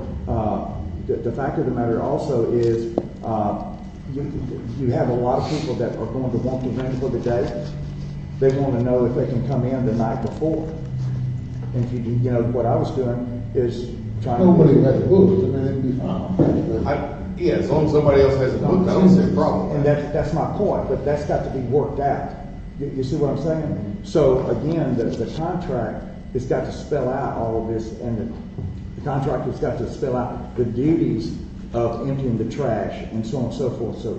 The fact of the matter also is, you have a lot of people that are going to want to rent for the day. They want to know if they can come in the night before. And if you know, what I was doing is trying to. Nobody had the books, I mean, it'd be fine. yeah, as long as somebody else has a book, I don't see a problem. And that's my point, but that's got to be worked out. You see what I'm saying? So again, the contract has got to spell out all of this, and the contract has got to spell out the duties of emptying the trash and so on and so forth, so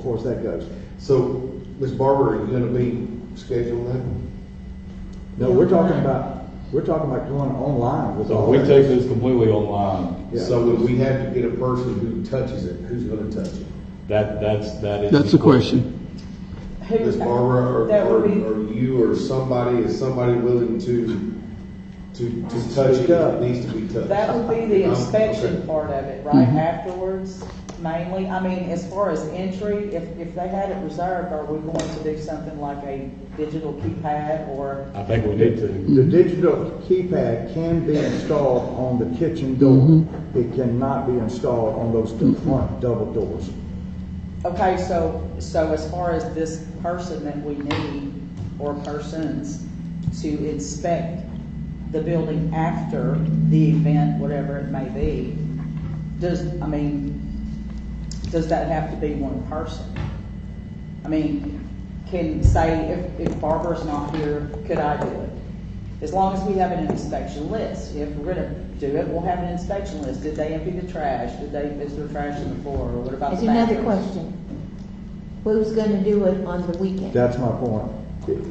far as that goes. So, Ms. Barber, are you going to be scheduling that? No, we're talking about going online with So all we that. take this completely online. Yeah. So would we have to get a person who touches it? Who's going to touch it? That is. That's the question. Ms. Barbara, That would be, or you, or somebody, is somebody willing to touch it if it needs to be touched? that would be the inspection Okay. part of it, right, afterwards, mainly. I mean, as far as entry, if they had it reserved, are we going to do something like a digital keypad or? I think we need to. The digital keypad can be installed on the kitchen door. It cannot be installed on those front double doors. Okay, so as far as this person that we need, or persons, to inspect the building after the event, whatever it may be, does that have to be one person? I mean, can, say, if Barbara's not here, could I do it? As long as we have an inspection list. If we're gonna do it, we'll have an inspection list. Did they empty the trash? Is there trash on the floor? Or what about There's the another bathrooms? question. Who's gonna do it on the weekend? That's my point.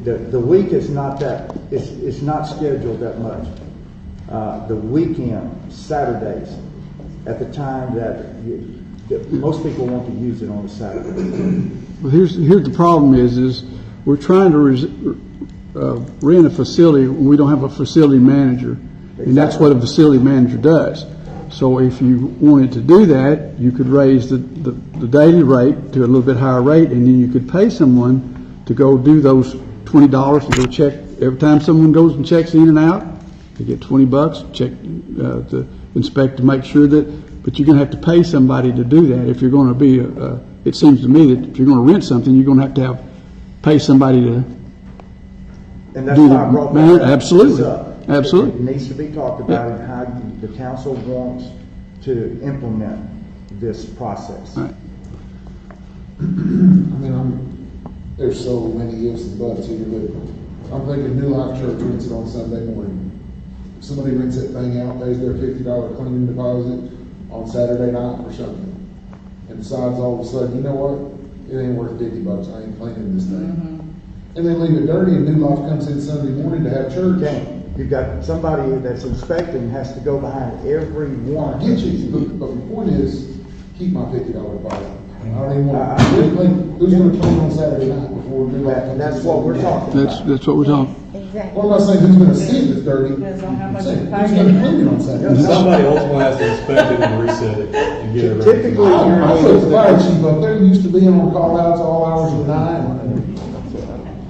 The week is not that, it's not scheduled that much. The weekend, Saturdays, at the time that most people want to use it on a Saturday. Well, here's the problem is we're trying to rent a facility when we don't have a facility manager, and that's what a facility manager does. So if you wanted to do that, you could raise the daily rate to a little bit higher rate, and then you could pay someone to go do those $20 to go check. Every time someone goes and checks in and out, they get $20, check to inspect to make sure that, but you're going to have to pay somebody to do that. If you're going to be, it seems to me that if you're going to rent something, you're going to have pay somebody to And that's do why I brought the, that absolutely, up. absolutely. It needs to be talked about and how the council wants to implement this process. Right. I mean, there's so many ifs and buts here, but I'm thinking New Life Church rents it on Sunday morning. If somebody rents that thing out, pays their $50 cleaning deposit on Saturday night or something, and decides all of a sudden, you know what, it ain't worth $50, I ain't cleaning this thing. And they leave it dirty, and New Life comes in Sunday morning to have church. Okay, you've got somebody that's inspecting has to go behind every one. I get you, but the point is, keep my $50 deposit. I don't even want, who's gonna clean on Saturday night before New Life comes in? That's what we're talking about. That's what we're talking. Exactly. Well, I'm not saying who's gonna see it if dirty. Depends on how I'm much saying, you who's pay. gonna clean it on Saturday? Somebody ultimately has to inspect it and reset it and get it ready. Typically, I put the fire chief up there, used to be on call outs all hours of the night.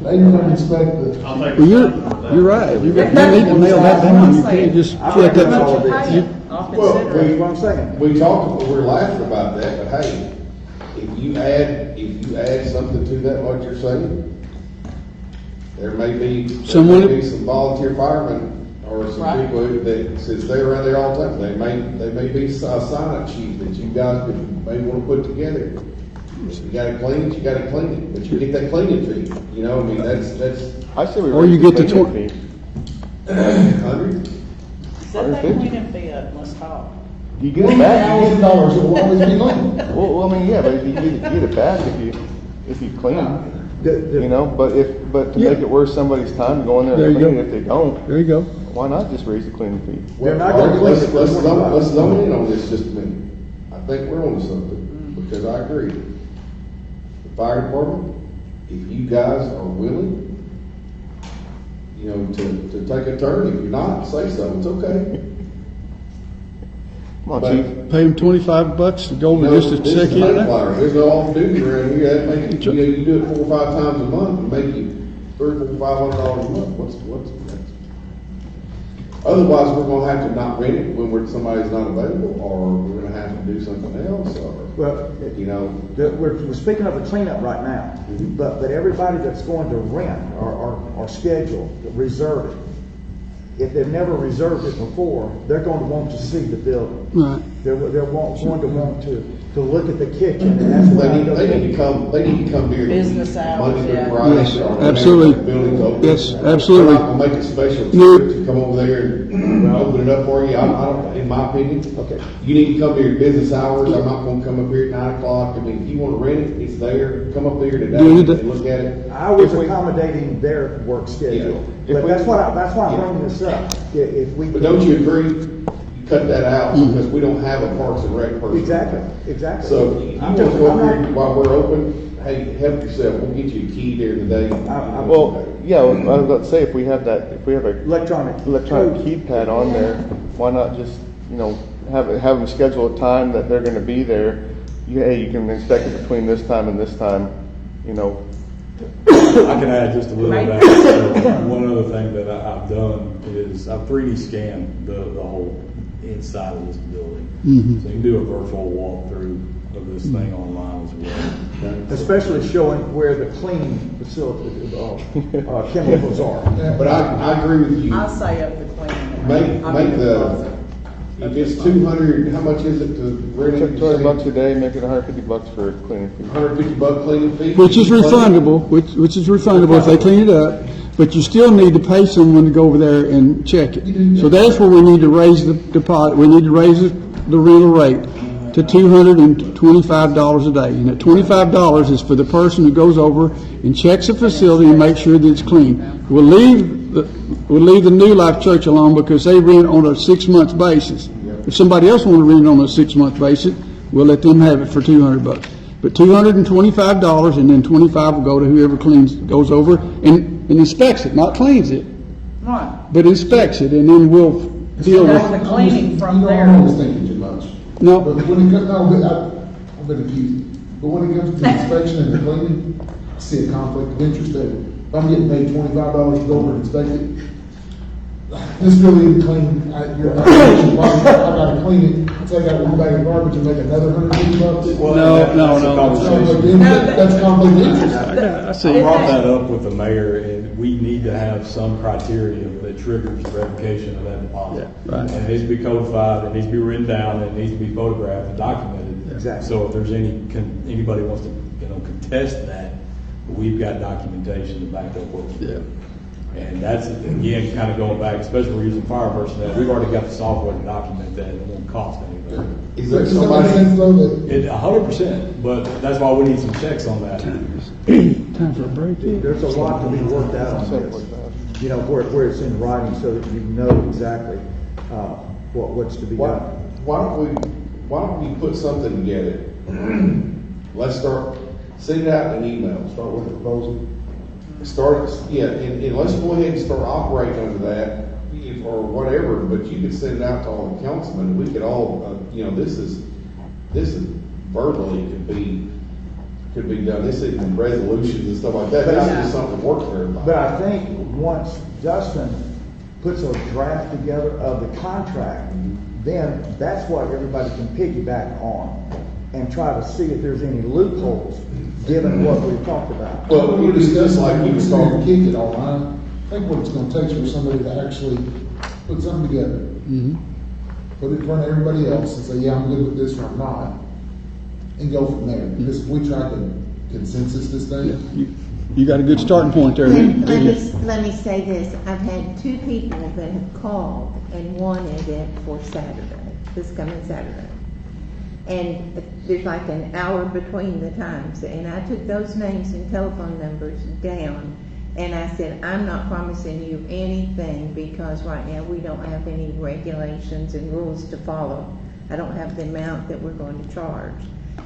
They never inspect the. Well, you're right. You need to nail that down. You can't just let that. you- Well, That's what I'm saying. we talked, we were laughing about that, but hey, if you add something to that, like you're saying, there may be some volunteer firemen or some Right. people that, since they're around there all the time, they may be a sign-up sheet that you guys may want to put together. If you gotta clean it, you gotta clean it, but you get that cleaning fee, you know, I mean, that's I say we Or raise you the get the cleaning fee. 100. Set that cleaning fee up, let's talk. You get it back. $1,000 will always be clean. Well, I mean, yeah, but you get it back if you clean. You know, but to Yeah. make it worth somebody's time to go in there There and you clean go. it, if they don't, There you go. why not just raise the cleaning fee? They're not gonna clean it for Let's $20. zone in on this just a minute. I think we're onto something, because I agree. The fire department, if you guys are willing, you know, to take a turn, if you're not, say so, it's okay. Come on, But- chief. Pay them $25 to go You over know, just to this check is in and out. Mayflower. There's no off-duty around here, that make you, you do it 4 or 5 times a month, and make you $300, $400, $500 a month, what's that's? Otherwise, we're gonna have to not rent it when somebody's not available, or we're gonna have to do something else, or, Well, you know. we're speaking of the cleanup right now, but everybody that's going to rent or schedule, reserve it. If they've never reserved it before, they're going to want to see the building. Right. They're going to want to look at the kitchen, and that's what I go They need to come during. Business hours, Monday through yeah. Friday, Yes, or whenever absolutely. the building's open. Yes, absolutely. We're not gonna make a special No. trip to come over there and open it up for you, I don't, in my opinion. Okay. You need to come during business hours, I'm not gonna come up here at 9 o'clock, I mean, if you wanna rent it, it's there, come up here today During the- and look at it. I was If we- accommodating their work schedule, Yeah. but If that's we- why I'm Yeah. bringing this up. If we. But don't you agree, you cut that out, because we don't have a Parks and Rec person. Exactly. So, if you I'm wanna just- go I'm over not- here while we're open, hey, help yourself, we'll get you a key there today. Well, yeah, I was about to say, if we have a Electronic. electronic keypad on there, why not just, have them schedule a time that they're gonna be there? Hey, you can inspect it between this time and this time, I can add just a little of that. So, one other thing that I've done is I've 3D scanned the whole inside of this building. So you can do a virtual walkthrough of this thing online as well. Especially showing where the cleaning facility, chemicals are. But I agree with you. I'll say up the cleaning make the, if it's 200, how much is it to rent it? $200 a day, make it $150 for cleaning fee. $150 cleaning fee? Which is refundable, which is refundable if they clean it up, but you still need to pay someone to go over there and check it. So that's where we need to raise the deposit, we need to raise the rental rate to $225 a day. And at $25 is for the person who goes over and checks the facility and makes sure that it's clean. We'll leave the New Life Church alone because they rent on a 6-month basis. If somebody else wants to rent on a 6-month basis, we'll let them have it for $200. But $225, and then $25 will go to whoever goes over and inspects it, not cleans it, Right. but inspects it, and then we'll deal That's with the cleaning from You know, there. I'm always thinking too much. No. But when it comes, I've been accused, but when it comes to the inspection and the cleaning, I see a conflict of interest there. If I'm getting paid $25 to go over and inspect it, this really isn't clean. I've got to clean it, take out one bag of garbage and make another $150. Well, No, that's no, a no. conversation. That's conflict of interest. I see. I brought that up with the mayor, and we need to have some criteria that triggers the revocation of that deposit. Yeah, right. And it needs to be codified, it needs to be written down, and it needs to be photographed and documented. Exactly. So if there's anybody wants to, contest that, we've got documentation to back up what we do. And that's, again, kind of going back, especially we're using fire personnel, we've already got the software to document that, and it won't cost anything. Is there Does that make sense somebody, though, that 100%, but that's why we need some checks on that. Time for a break. There's a lot to be worked out on this. You know, where it's in writing so that you know exactly, what's to be why, why don't we put something together? Let's send it out in an email, start with a proposal. And let's go ahead and start operating under that, or whatever, but you could send it out to all the councilmen, and we could all, this is verbally could be done, this is in resolutions and stuff like that, this is just something that works for everybody. But I think once Dustin puts a draft together of the contract, then that's what everybody can piggyback on and try to see if there's any loopholes, given what we've talked about. Well, we discussed like you were talking, talking, kick it all right. I think what it's gonna take is for somebody to actually put something together. Put it in front of everybody else and say, yeah, I'm good with this or I'm not, and go from there. Because if we try to consensus this thing, You got a good starting point there. Let me say this, I've had 2 people that have called and wanted it for Saturday, this coming Saturday. And there's like an hour between the times, and I took those names and telephone numbers down, and I said, I'm not promising you anything because right now we don't have any regulations and rules to follow. I don't have the amount that we're going to charge.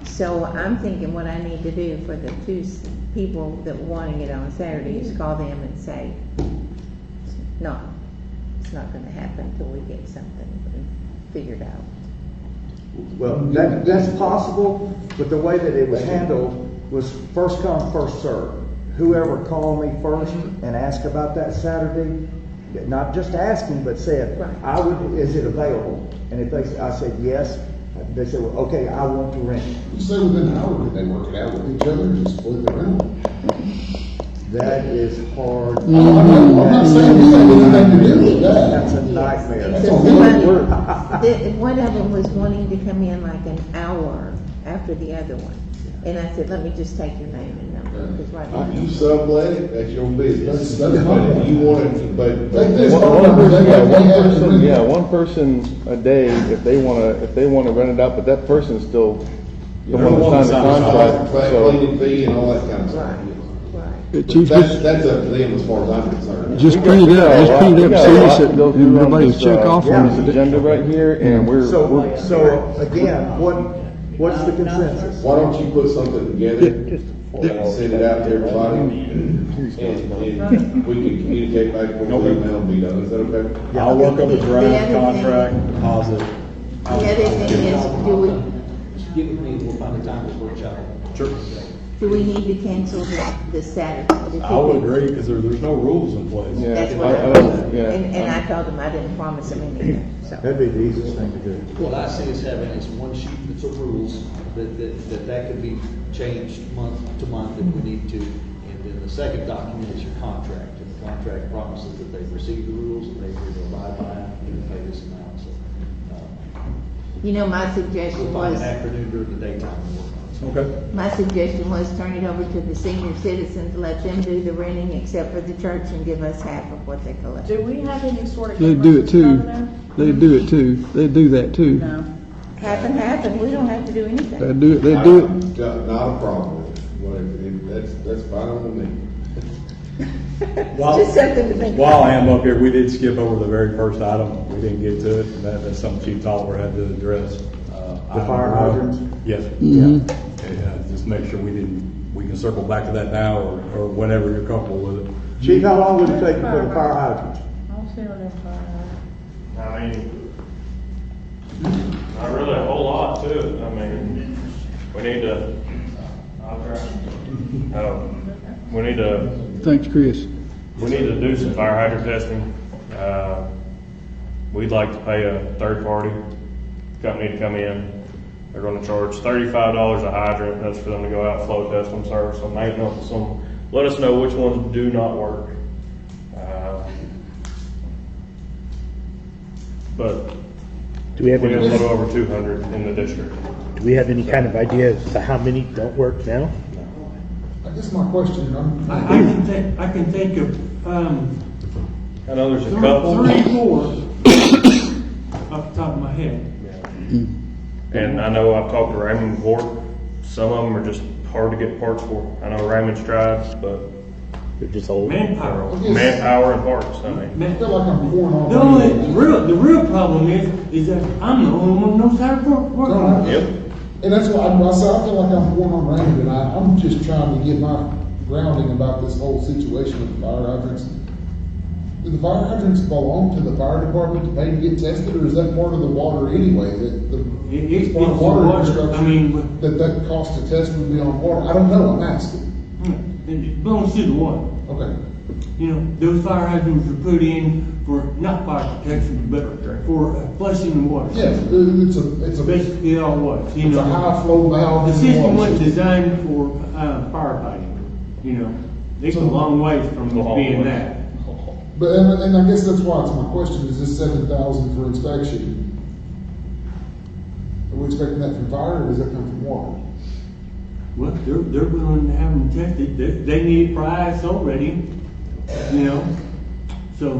So I'm thinking what I need to do for the 2 people that wanting it on Saturday is call them and say, no, it's not gonna happen until we get something figured out. Well, that's possible, but the way that it was handled was first come, first served. Whoever called me first and asked about that Saturday, not just asking, but said, Right. is it available? And if I said yes, they said, well, okay, I want to rent it. you say within an hour, could they work it out with each other and just split the rental? That is hard. I'm not saying we have anything to do with that. That's a nightmare. That's So a one of them was wanting to come in like an hour after the other one. And I said, let me just take your name and number, because right now. you sublet it, that's your business. That's fine. But you want it, but. Take this One phone number, they got- they have to rent it. one person a day, if they wanna rent it out, but that person's still the one that signed the contract, so. Cleaning fee and all that kind of stuff. Right. Chief, That's up to them as far as I'm concerned. just print it out, just print it up, send us it, and everybody will check off on on this it. agenda right here, and So again, what's the consensus? Why don't you put something together and send it out to everybody? And we can communicate back before the email be done, is that okay? I'll work up a The draft other contract, deposit. The other thing is, Get with me, we'll find a time to workshop. Sure. do we need to cancel the Saturday? I would agree, because there's no rules in place. Yeah. That's what I I don't- told yeah. him, and I told him I didn't promise him anything, so. That'd be the easiest thing to do. What I see is having is one sheet that's of rules, that could be changed month to month if we need to. And then the second document is your contract, and the contract promises that they've received the rules and they will abide by it. this amount, so. You know, my We'll suggestion find was, an afternoon during the daytime and work on it. Okay. my suggestion was turn it over to the senior citizens, let them do the renting except for the church and give us half of what they collect. Do we have any sort of? They do it too. They do it too. They do that too. No. Half and half, and we don't have to do They anything. do it, they do it. Not a problem, whatever, that's fine with me. Just something to think While about. I am up here, we did skip over the very first item. We didn't get to it, and that's something Chief Oliver had to address. The fire hydrants? Yes, sir. Mhm. Yeah, just make sure we can circle back to that now or whenever you're comfortable with it. Chief, how long would it take you for the fire hydrants? I'll see on them fire. I mean, not really a whole lot to it. I mean, we need to, we need to, Thanks, Chris. we need to do some fire hydrant testing. We'd like to pay a third-party company to come in. They're gonna charge $35 a hydrant. That's for them to go out, flow test them, service them, maintenance them, let us know which ones do not work. But Do we have we have a any, little over 200 in the district. do we have any kind of idea as to how many don't work now? I guess my question, I can think of, I know there's a couple. 3 or 4 off the top of my head. And I know I've talked to Raymond before. Some of them are just hard to get parts for. I know Raymond's tried, but They're just old. Manpower. manpower and parts, I mean. I feel like I'm pouring on. The only, the real problem is that I'm the only one who knows how to work on it. Yep. And that's why I say, I feel like I'm pouring on Randy tonight. I'm just trying to get my grounding about this whole situation with the fire hydrants. Do the fire hydrants belong to the fire department to pay to get tested, or is that part of the water anyway? It's Part of the water, infrastructure, I mean, that cost to test would be on water? I don't know, I'm asking. it belongs to the water. Okay. You know, those fire hydrants were put in for not fire protection, but for flushing the water. Yes, it's a Basically all it was, you it's a know. high flow valve. The in system water was designed for firefighting, you know. It's a long ways from being that. But, and I guess that's why it's my question, is this 7,000 for inspection? Are we expecting that from fire, or does that come from water? Well, they're willing to have them tested. They need a price already, you know, so.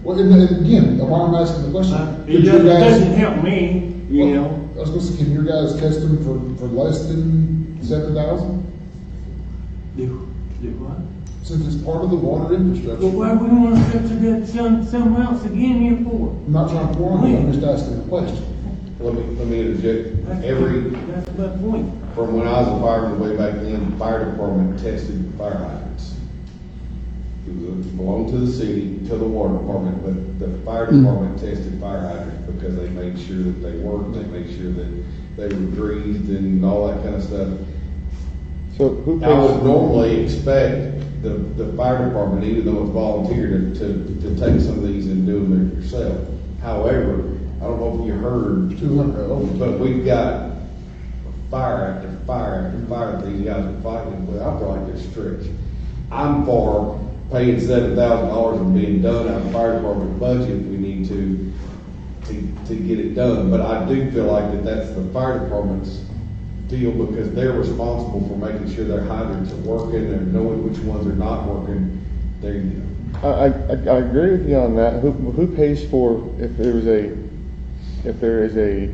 Well, and again, why I'm asking the question. It doesn't help me, you know. I was supposed to, can your guys test them for less than 7,000? Do what? Since it's part of the water infrastructure. But why we want to subsidize something else again here for? I'm not trying to pour on you, I'm just asking a question. Let me interject. That's my point. From when I was a fireman way back then, the fire department tested fire hydrants. It belonged to the city, to the water department, but the fire department tested fire hydrants because they made sure that they worked, they made sure that they were greased and all that kind of stuff. So who I would pays? normally expect the fire department, even though it's volunteer, to take some of these and do them yourself. However, I don't know if you heard, 200, but we've got fire after fire after fire that these guys are fighting with. I feel like they're stretched. I'm for paying $7,000 and being done out of fire department budget if we need to get it done. But I do feel like that's the fire department's deal because they're responsible for making sure their hydrants are working, they're knowing which ones are not working. They're, I agree with you on that. Who pays for if there is a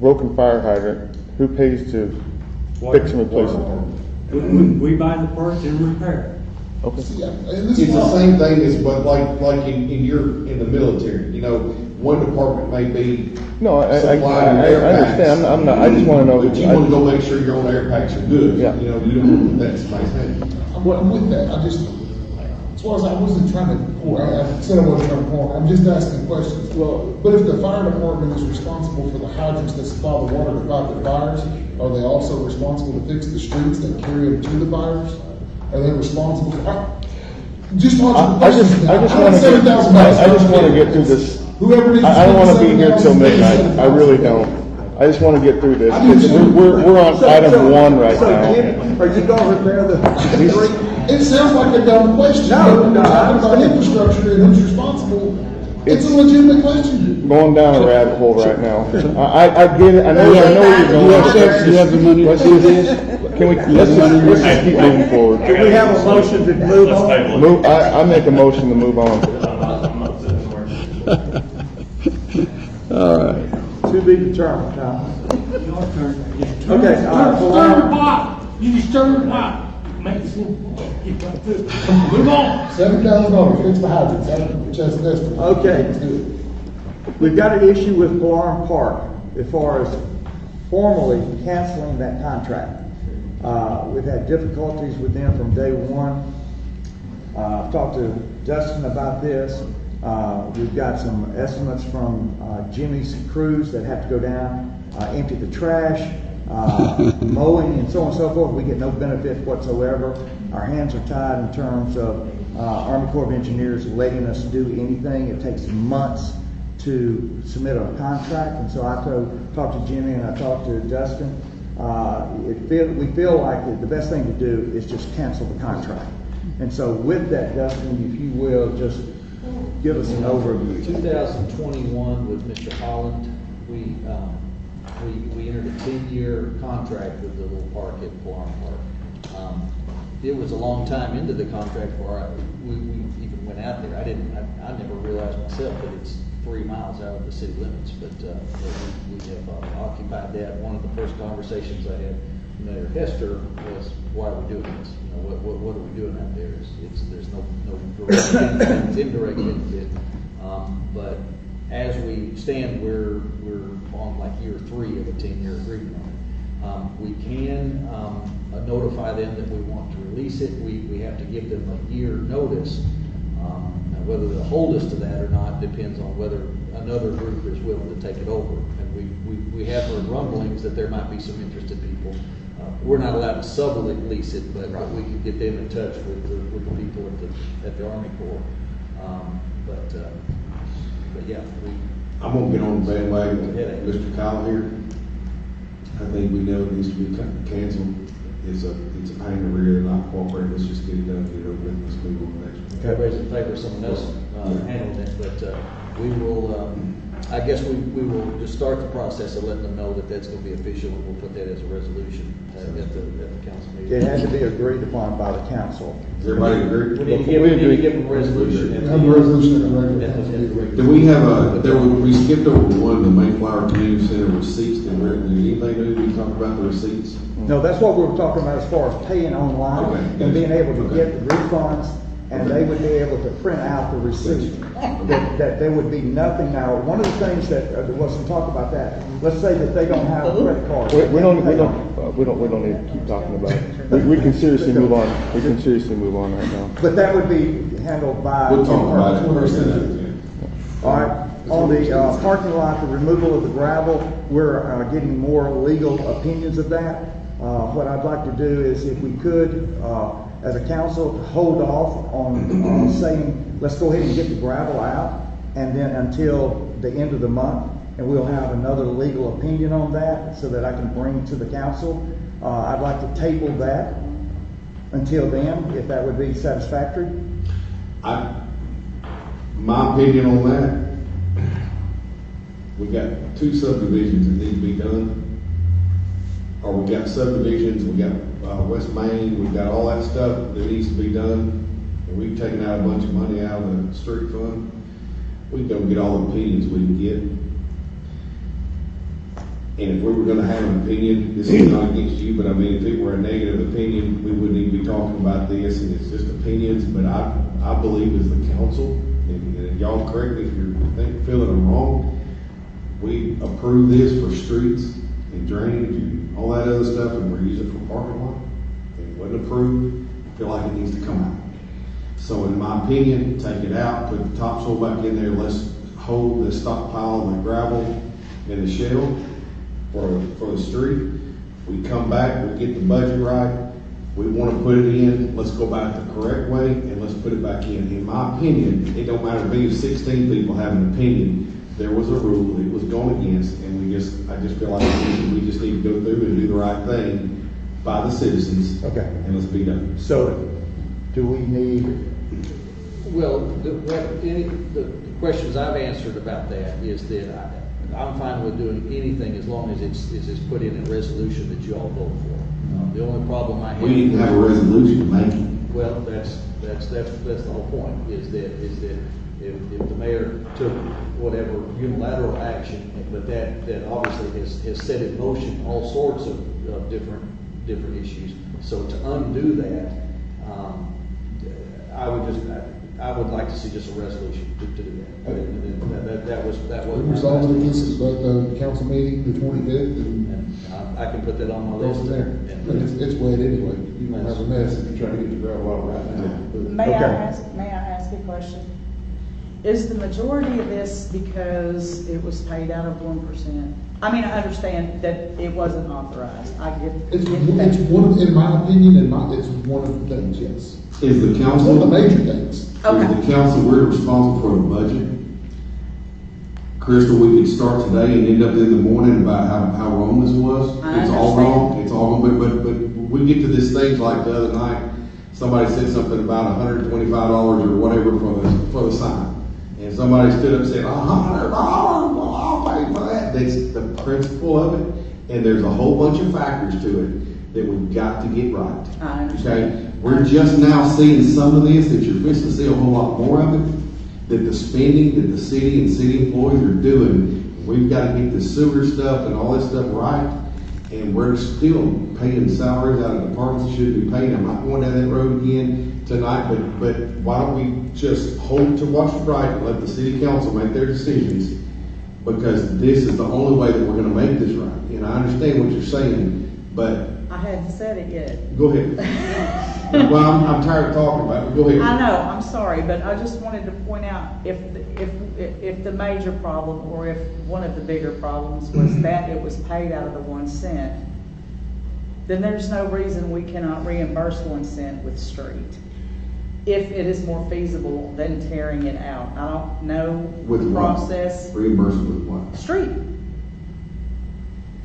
broken fire hydrant? Who pays to fix and replace it? We buy the parts and repair. Okay. See, and this it's is the why- same thing as, but like in the military, you know, one department may be No, I supplying air packs. understand. I'm not. I just want to know. But you want to go make sure your own air packs are good. Yeah. You know, you don't want that somebody's hand. I'm with that, as far as I wasn't trying to pour, I said I wasn't trying to pour, I'm just asking questions. Well- But if the fire department is responsible for the hydrants that supply the water to fight the fires, are they also responsible to fix the streets that carry them to the fires? Are they responsible for, just answer the I just question. want to get. I just want to get through this. Whoever needs I don't want to be here till $7,000, midnight. I really don't. I just want to get through this. I do too. We're on item 1 right So, now. Ken, are you gonna repair the street? It sounds like a dumb question. No, We're no, I talking about understand. infrastructure and who's responsible. It's a legitimate question. going down a rabbit hole right now. I get it, I know where You have the money to do this? Can we, let's just keep moving forward. Do we have a motion to move Let's on? table it. Move, I make a motion to move on. I'm not sitting where. All right. To be determined, Tom. Your turn. Okay, Stir the pot. You stir the pot. Make sense. Get right to it. Move on. $7,000, fix the hydrants, that's desperate. Okay. Let's do it. We've got an issue with Polarum Park as far as formally canceling that contract. We've had difficulties with them from day one. I've talked to Dustin about this. We've got some estimates from Jimmy's crews that have to go down, empty the trash, mowing and so on and so forth. We get no benefit whatsoever. Our hands are tied in terms of Army Corps of Engineers letting us do anything. It takes months to submit a contract, and so I talked to Jimmy and I talked to Dustin. We feel like the best thing to do is just cancel the contract. And so with that, Dustin, if you will, just give us an overview. 2021 with Mr. Holland, we entered a 10-year contract with the little park at Polarum Park. It was a long time into the contract before we even went out there. I never realized myself that it's 3 miles out of the city limits, but we have occupied that. One of the first conversations I had with Mayor Hester was, why are we doing this? You know, what are we doing out there? There's no direct benefit, it's indirect benefit. But as we stand, we're on like year 3 of a 10-year agreement on it. We can notify them that we want to release it. We have to give them a year notice. Now, whether they'll hold us to that or not depends on whether another group is willing to take it over. And we have heard rumblings that there might be some interested people. We're not allowed to sublease it, but we can get them in touch with the people at the Army Corps. But yeah, I'm gonna get on the bandwagon with Mr. Kyle here. I think we know it needs to be canceled. It's a pain in the rear, not cooperating. Let's just get it done, get it over with. Let's move on to the next one. everybody's in favor of someone else handling it, but we will, I guess we will just start the process of letting them know that that's going to be official, and we'll put that as a resolution at the council meeting. It has to be agreed upon by the council. Does everybody agree? We need to give them a resolution. at the- Have a resolution at the regular at the- council at the meeting. regular- Do we have we skipped over one, the Mayflower Community Center receipts and rent. Did anything new we talked about the receipts? No, that's what we were talking about as far as paying online Okay, and being able to okay. get the refunds, and they would be able to print out the receipt. That there would be nothing now. One of the things that there was some talk about that. Let's say that they don't have a credit card. We don't need to keep talking about it. We can seriously move on. We can seriously move on right now. But that would be handled by. We'll talk about it. All right, on the parking lot, the removal of the gravel, we're getting more legal opinions of that. What I'd like to do is, if we could, as a council, hold off on saying, let's go ahead and get the gravel out, and then until the end of the month, and we'll have another legal opinion on that, so that I can bring to the council. I'd like to table that until then, if that would be satisfactory. My opinion on that, we got 2 subdivisions that need to be done. Or we got subdivisions, we got West Main, we've got all that stuff that needs to be done. And we've taken out a bunch of money out of the street fund. We can go get all the opinions we can get. And if we were gonna have an opinion, this is not against you, but I mean, if it were a negative opinion, we wouldn't even be talking about this, and it's just opinions. But I believe as the council, and y'all correct me if you're feeling I'm wrong, we approve this for streets and drainage and all that other stuff, and we're using it for parking lot. If it wasn't approved, I feel like it needs to come out. So in my opinion, take it out, put the topsoil back in there, let's hold the stockpile and the gravel in the shell for the street. We come back, we get the budget right, we want to put it in, let's go back the correct way, and let's put it back in. In my opinion, it don't matter if me or 16 people have an opinion. There was a rule, it was going against, and I just feel like we just need to go through and do the right thing by the citizens. Okay. And let's be done. So, do we need? Well, the questions I've answered about that is that I'm fine with doing anything as long as it's put in a resolution that you all vote for. The only problem I have. We need to have a resolution to make it. Well, that's the whole point, is that if the mayor took whatever unilateral action, but that obviously has set in motion all sorts of different issues. So to undo that, I would like to see just a resolution to do that. That was. We resolved it against the council meeting, the 25th, and I can put that on my go list. from there. But it's wet anyway. You don't have a mess if you try to get your gravel out right now. But- May I ask a question? Is the majority of this because it was paid out of 1%? I mean, I understand that it wasn't authorized. I get It's that. one of, in my opinion, it's one of the things, yes. Is the It's council? one of the major things. Okay. Is the council, we're responsible for the budget. Crystal, we could start today and end up in the morning about how wrong this was. I It's all understand. wrong, it's all wrong, but we get to this stage like the other night, somebody said something about $125 or whatever for the sign. And somebody stood up and said, $100, I'll pay for that. That's the principle of it, and there's a whole bunch of factors to it that we've got to get right. I understand. Okay, we're just now seeing some of this, that you're fixing to see a whole lot more of it, that the spending that the city and city employees are doing. We've got to get the sewer stuff and all this stuff right, and we're still paying salaries out of departments that should be paid. I'm not going down that road again tonight, but why don't we just hold to what's right and let the city council make their decisions? Because this is the only way that we're gonna make this right. And I understand what you're saying, but I hadn't said it yet. go ahead. Well, I'm tired of talking about it. Go ahead. I know, I'm sorry, but I just wanted to point out, if the major problem, or if one of the bigger problems was that it was paid out of the 1 cent, then there's no reason we cannot reimburse 1 cent with street, if it is more feasible than tearing it out. I don't know With the what? process. Reimbursement with what? Street.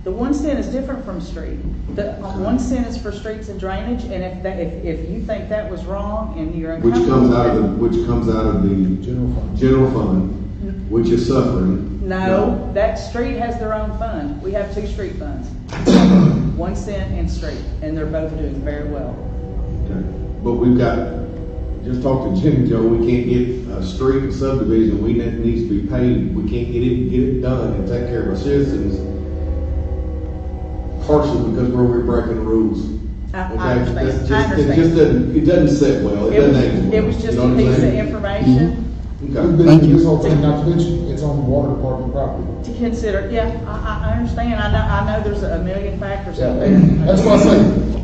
The 1 cent is different from street. The 1 cent is for streets and drainage, and if you think that was wrong and you're Which uncomfortable. comes out of the general fund, which is suffering. No, that street has their own fund. We have 2 street funds. 1 cent and street, and they're both doing very well. Okay. But we've got, just talk to Jimmy Joe, we can't get a street and subdivision, that needs to be paid, we can't get it done and take care of our citizens, partially because we're breaking the rules. I Okay? understand. That's I just- understand. it doesn't sit well, it doesn't age well. It was just You know a what I'm piece of saying? information Okay. But this whole thing, not to mention, it's on the water department property. to consider. Yeah, I understand. I know there's a million factors Yeah, in there. and that's why I say,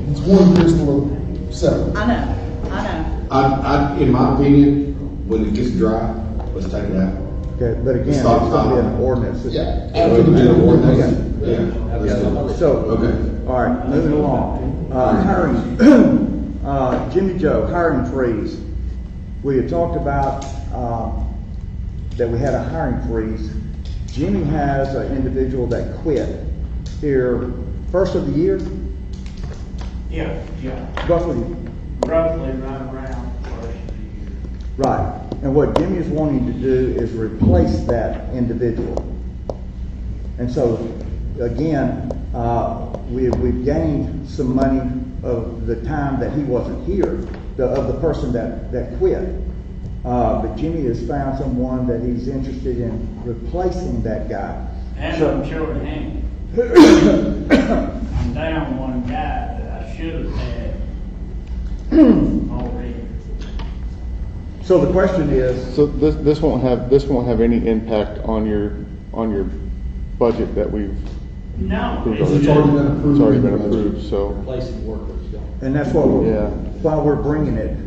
it's one crystal of seven. I know. In my opinion, when it gets dry, let's take it out. Okay, but again, it's Stop. gonna be an ordinance. Yeah. After the general ordinance. Okay. Yeah. I've got it on my list. So, Okay. all right, moving along. Hiring, Jimmy Joe, hiring freeze. We had talked about, that we had a hiring freeze. Jimmy has an individual that quit here first of the year, Yeah, roughly, roughly right around first of the year. right. And what Jimmy is wanting to do is replace that individual. And so, again, we've gained some money of the time that he wasn't here, of the person that quit. But Jimmy has found someone that he's interested in replacing that guy. And So- I'm short-handed. I'm down one guy that I should have had already. So the question is, So this won't have any impact on your budget that we've No, approved it's already. It's already been approved. It's already in the been budget. approved, so. Replacing workers, yeah. and that's what Yeah. why we're bringing it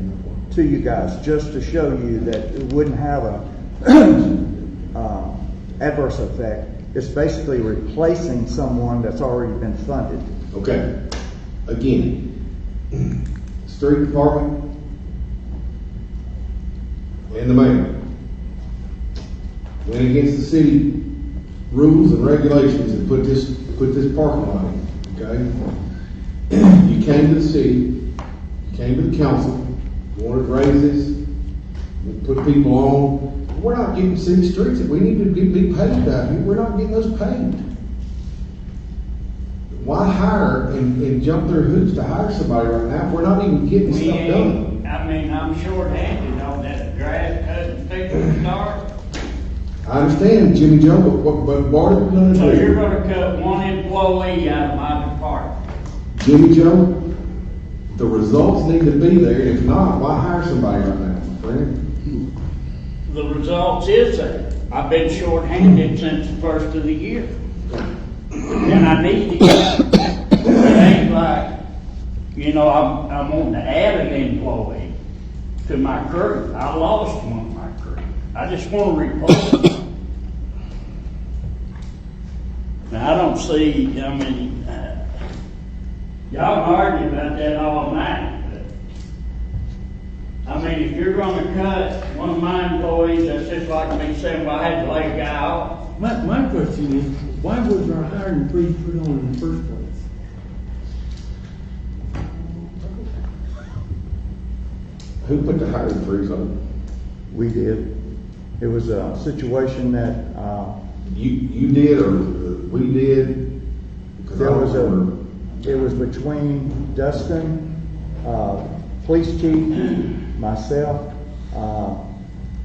to you guys, just to show you that it wouldn't have a adverse effect. It's basically replacing someone that's already been funded. Okay, again, street department and the mayor went against the city rules and regulations and put this parking lot in, okay? You came to the city, you came to the council, you wanted raises, you put people on, we're not getting city streets that we need to be paved out here, we're not getting those paved. Why hire and jump through hoops to hire somebody right now if we're not even getting We stuff done? ain't, I mean, I'm short-handed on that grass cutting fixing start. I understand, Jimmy Joe, but Barney, we're gonna So you're do. gonna cut one employee out of my department. Jimmy Joe, the results need to be there. If not, why hire somebody right now, my friend? The results is that I've been short-handed since the first of the year. And I need to get, it ain't like, you know, I'm wanting to add an employee to my crew. I lost one of my crew. I just want to replace them. Now, I don't see, I mean, y'all can argue about that all night, but I mean, if you're gonna cut one of my employees, that's just like me saying, well, I had to lay a guy off. My question is, why was our hiring freeze put on in the first place? Who put the hiring freeze on? We did. It was a situation that, You did or we did? 'Cause I there don't was remember. it was between Dustin, police chief, myself,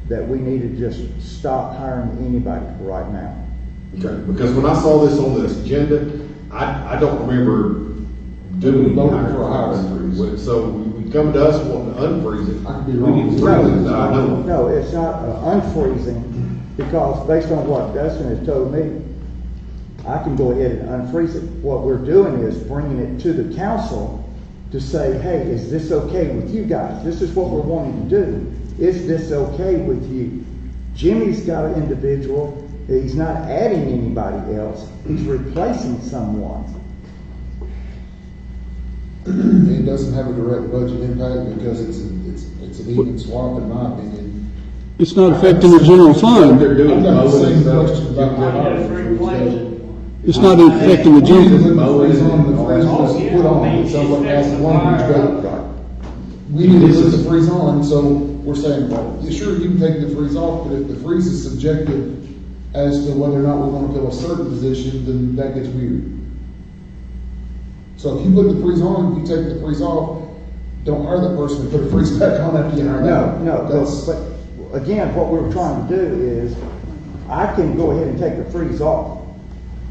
that we needed to just stop hiring anybody right now. Okay, because when I saw this on this agenda, I don't remember doing hiring for a hiring freeze. So we come to us wanting to unfreeze it. I could be We wrong. need to freeze it, I know. No, it's not unfreezing, because based on what Dustin has told me, I can go ahead and unfreeze it. What we're doing is bringing it to the council to say, hey, is this okay with you guys? This is what we're wanting to do. Is this okay with you? Jimmy's got an individual, he's not adding anybody else, he's replacing someone. It doesn't have a direct budget impact because it's an even swap, in my opinion. It's not affecting the general fund. They're doing I've got the mowing same and stuff. question about the I'm hiring just freeze. replacing. It's not affecting the We need to general. put the freeze on, the freeze was Oh, yeah, put on, I mean, so what she's that's fixing one the fire. but we need to put the freeze on, so we're saying, well, yeah, sure, you can take the freeze off, but if the freeze is subjective as to whether or not we're gonna fill a certain position, then that gets weird. So if you put the freeze on, you take the freeze off, don't hire that person and put a freeze back on after you hire that. No, That's, but again, what we're trying to do is, I can go ahead and take the freeze off.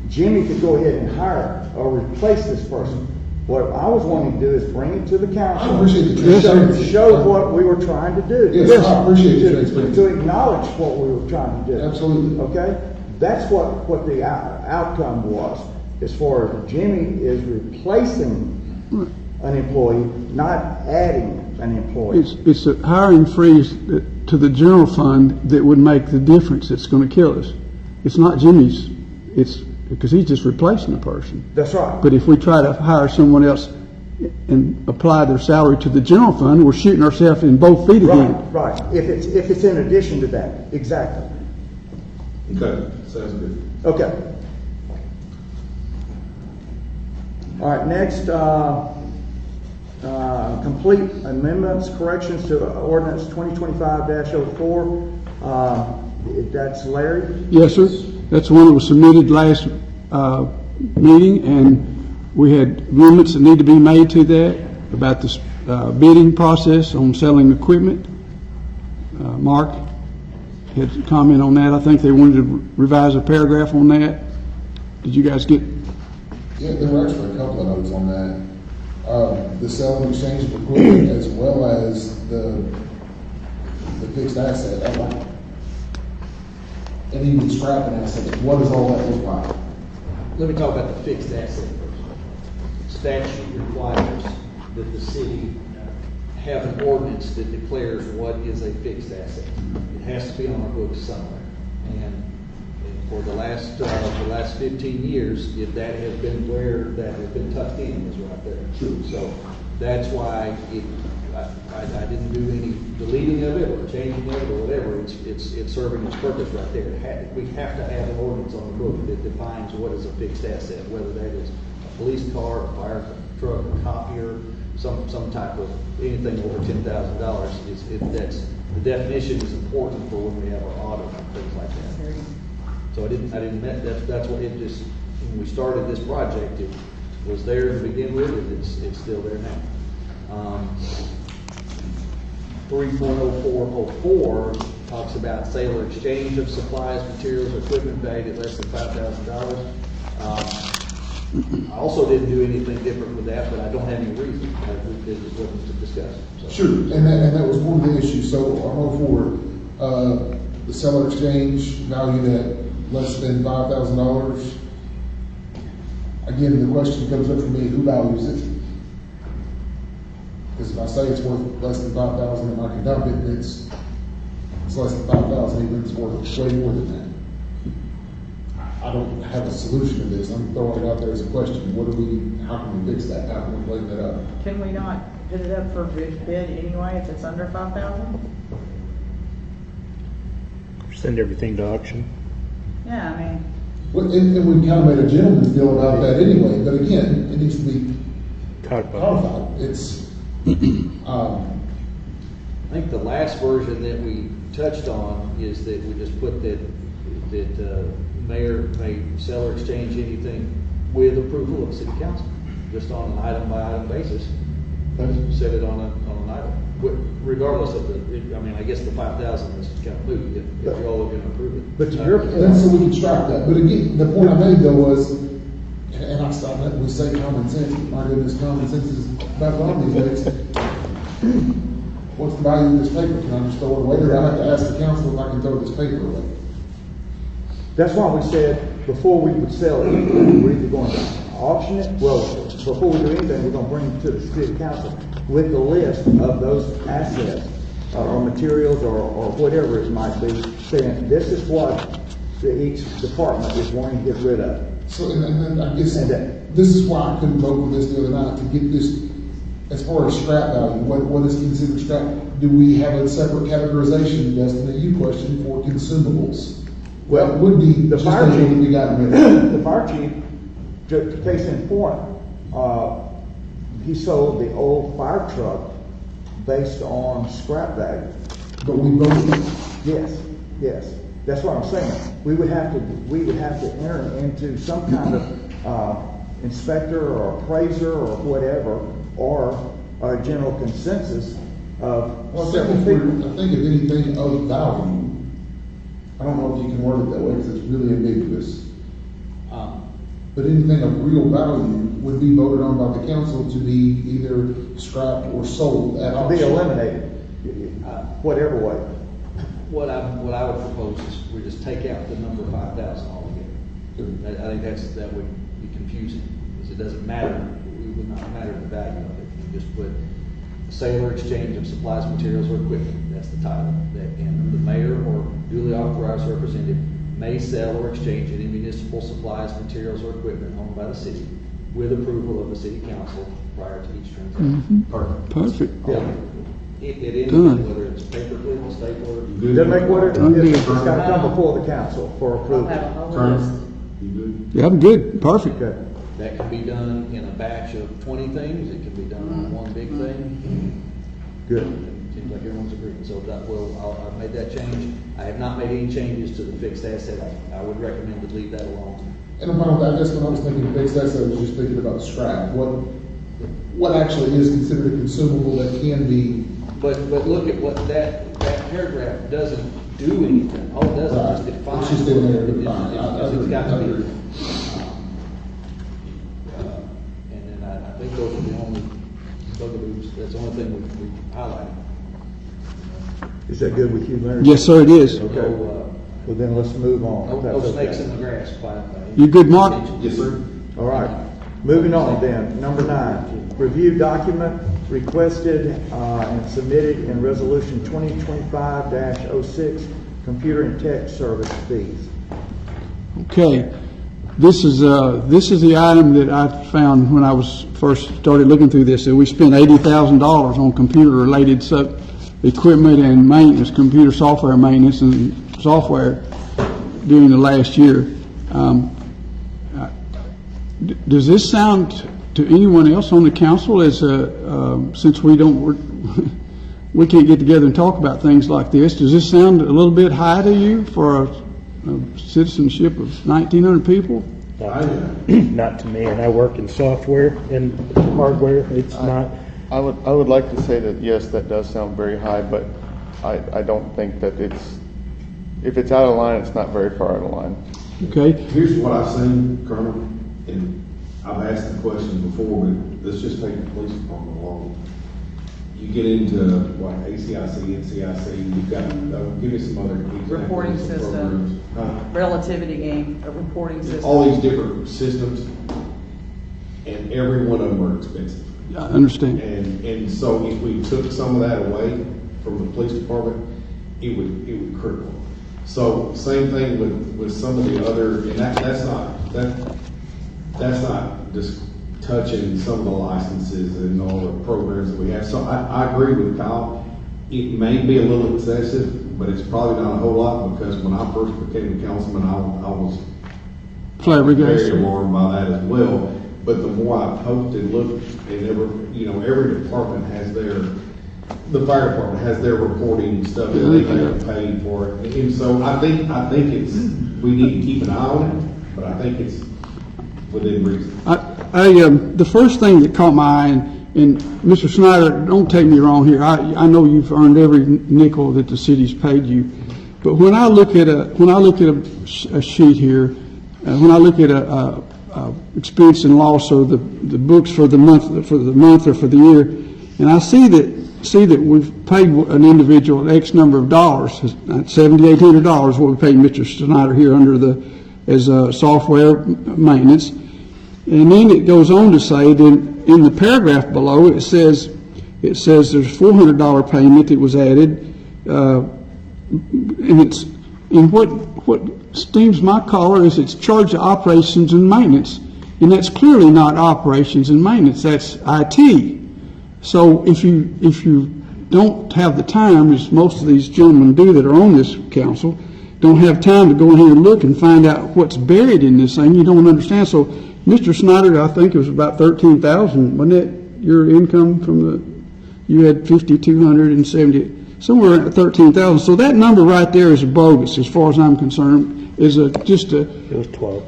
Jimmy could go ahead and hire or replace this person. What I was wanting to do is bring it to the council. I appreciate the to transparency. show what we were trying to do. Yes, I appreciate the To- transparency. To acknowledge what we were trying to do. Absolutely. Okay? That's what the outcome was, as far as Jimmy is replacing an employee, not adding an employee. It's a hiring freeze to the general fund that would make the difference that's gonna kill us. It's not Jimmy's, it's, because he's just replacing a person. That's right. But if we try to hire someone else and apply their salary to the general fund, we're shooting ourselves in both feet again. Right. If it's in addition to that, exactly. Okay, sounds good. Okay. All right, next, complete amendments, corrections to ordinance 2025-04. That's Larry? Yes, sir. That's the one that was submitted last meeting, and we had amendments that need to be made to that about the bidding process on selling equipment. Mark had a comment on that. I think they wanted to revise a paragraph on that. Did you guys get? yeah, there were actually a couple of notes on that. The sale and exchange of equipment as well as the fixed asset. And even scrapping assets, what does all that look like? Let me talk about the fixed asset first. Statute requires that the city have an ordinance that declares what is a fixed asset. It has to be on our books somewhere. And for the last 15 years, if that has been where that has been tucked in, is right there. So that's why I didn't do any deleting of it or changing it or whatever. It's serving its purpose right there. We have to have an ordinance on the book that defines what is a fixed asset, whether that is a police car, a fire truck, a copier, some type of anything over $10,000. the definition is important for when we have our audit and things like that. So I didn't, that's what it just, when we started this project, it was there to begin with, and it's still there now. 3.0404 talks about sale or exchange of supplies, materials, or equipment valued at less than $5,000. I also didn't do anything different with that, but I don't have any reason. We just wasn't to discuss. So. Sure, and that was one of the issues, so I'm all for, the seller exchange valued at less than $5,000. Again, the question comes up for me, who values it? Because if I say it's worth less than $5,000 and I can dump it, it's less than $5,000, even if it's worth way more than that. I don't have a solution to this, I'm throwing it out there as a question, how can we fix that, how can we clean that up? Can we not put it up for bid anyway if it's under 5,000? Send everything to auction. Yeah, I mean, Well, and we kind of made a gentleman's deal about that anyway, but again, it needs to be codified. It's, I think the last version that we touched on is that we just put that mayor may sell or exchange anything with approval of city council, just on an item by item basis. Set it on an item, regardless of I guess the 5,000 is kind of moot if y'all are going to approve it. But to your and so we can strike that, but again, the point I made though was, and I stopped that, we say common sense, but my goodness, common sense is back on these days. What's the value of this paper? Can I just throw it away, or I have to ask the council if I can throw this paper away? That's why we said, before we would sell it, we're either going to auction it, well, before we do anything, we're gonna bring it to the city council with the list of those assets, or materials, or whatever it might be, saying, this is what each department is wanting to get rid of. So, and then I guess, this is why I couldn't vote for this the other night, to get this, as far as scrap value, what is considered scrap? Do we have a separate categorization, Dustin, you question, for consumables? Well, it would be the just fire anything chief. we got rid of. The fire chief, case in point, he sold the old fire truck based on scrap value. But we voted. Yes, that's what I'm saying. We would have to enter into some kind of inspector or appraiser or whatever, or a general consensus of Well, several people. I think if anything of value, I don't know if you can word it that way because it's really ambiguous. But anything of real value would be voted on by the council to be either scrapped or sold at To auction. be eliminated, whatever way. What I would propose is we just take out the number 5,000 altogether. I think that would be confusing, because it doesn't matter, it would not matter the value of it. You just put sale or exchange of supplies, materials, or equipment, that's the title. And the mayor or duly authorized representative may sell or exchange any municipal supplies, materials, or equipment owned by the city with approval of the city council prior to each transaction. Perfect. It is, Done. whether it's paperclip, a stapler. Doesn't make what it Done is, deal. it's gotta come before the council for I'll approval. have a whole Turner, list. you good? Yeah, I'm good. Perfect. Okay. That can be done in a batch of 20 things, it can be done on one big thing. Good. Seems like everyone's agreeing, so I've made that change. I have not made any changes to the fixed asset, I would recommend to leave that alone. And I guess when I was thinking of fixed assets, I was just thinking about scrap. What actually is considered a consumable that can be. But look at what that paragraph doesn't do anything, all it does is just Right. define. It's just in there to define. I It's got to agree. be. And then I think those are the only bugaboos, that's the only thing we highlighted. Is that good with you, Larry? Yes, sir, it is. Okay. No, Well, then let's move on. if no that's snakes okay. in the grass, by You good, Mark? Yes, sir. All right, moving on then, number 9, review document requested and submitted in resolution 2025-06, computer and tech service fees. Okay. This is the item that I found when I was first started looking through this, that we spent $80,000 on computer-related equipment and maintenance, computer software maintenance and software during the last year. Does this sound to anyone else on the council as since we don't, we can't get together and talk about things like this. Does this sound a little bit high to you for a citizenship of 1,900 people? Not to me, and I work in software and hardware, it's not. I would like to say that, yes, that does sound very high, but I don't think that if it's out of line, it's not very far out of line. Okay. Here's what I've seen, Colonel, and I've asked the question before, but let's just take the police department along. You get into what ACIC, NCIC, you've got, give me some other examples. Reporting of system, programs. Relativity game, a reporting system. All these different systems, and every one of them are expensive. I understand. And so if we took some of that away from the police department, it would cripple. So same thing with some of the other, and that's not just touching some of the licenses and all the programs that we have. So I agree with Kyle. It may be a little excessive, but it's probably not a whole lot, because when I first became a councilman, I was very alarmed by that as well. But the more I poked and looked, and every department has the fire department has their reporting stuff that they have paid for it. And so I think we need to keep an eye on it, but I think it's within reason. The first thing that caught my eye, and Mr. Snyder, don't take me wrong here. I know you've earned every nickel that the city's paid you, but when I look at a sheet here, when I look at a expense and loss, or the books for the month or for the year, and I see that we've paid an individual X number of dollars, $7,800 what we paid Mr. Snyder here as software maintenance. And then it goes on to say that in the paragraph below, it says there's $400 payment that was added, and what steams my collar is it's charge of operations and maintenance, and that's clearly not operations and maintenance, that's IT. So if you don't have the time, as most of these gentlemen do that are on this council, don't have time to go in here and look and find out what's buried in this thing, you don't understand. So Mr. Snyder, I think it was about $13,000, wasn't it, your income you had 5,270, somewhere at 13,000. So that number right there is bogus, as far as I'm concerned. It was 12.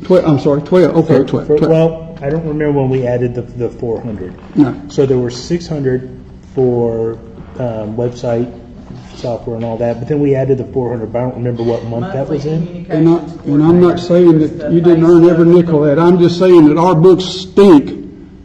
12. Okay, 12. Well, I don't remember when we added the 400. No. So there were 600 for website software and all that, but then we added the 400. But I don't remember what month that was in. And I'm not saying that you didn't earn every nickel of that. I'm just saying that our books stink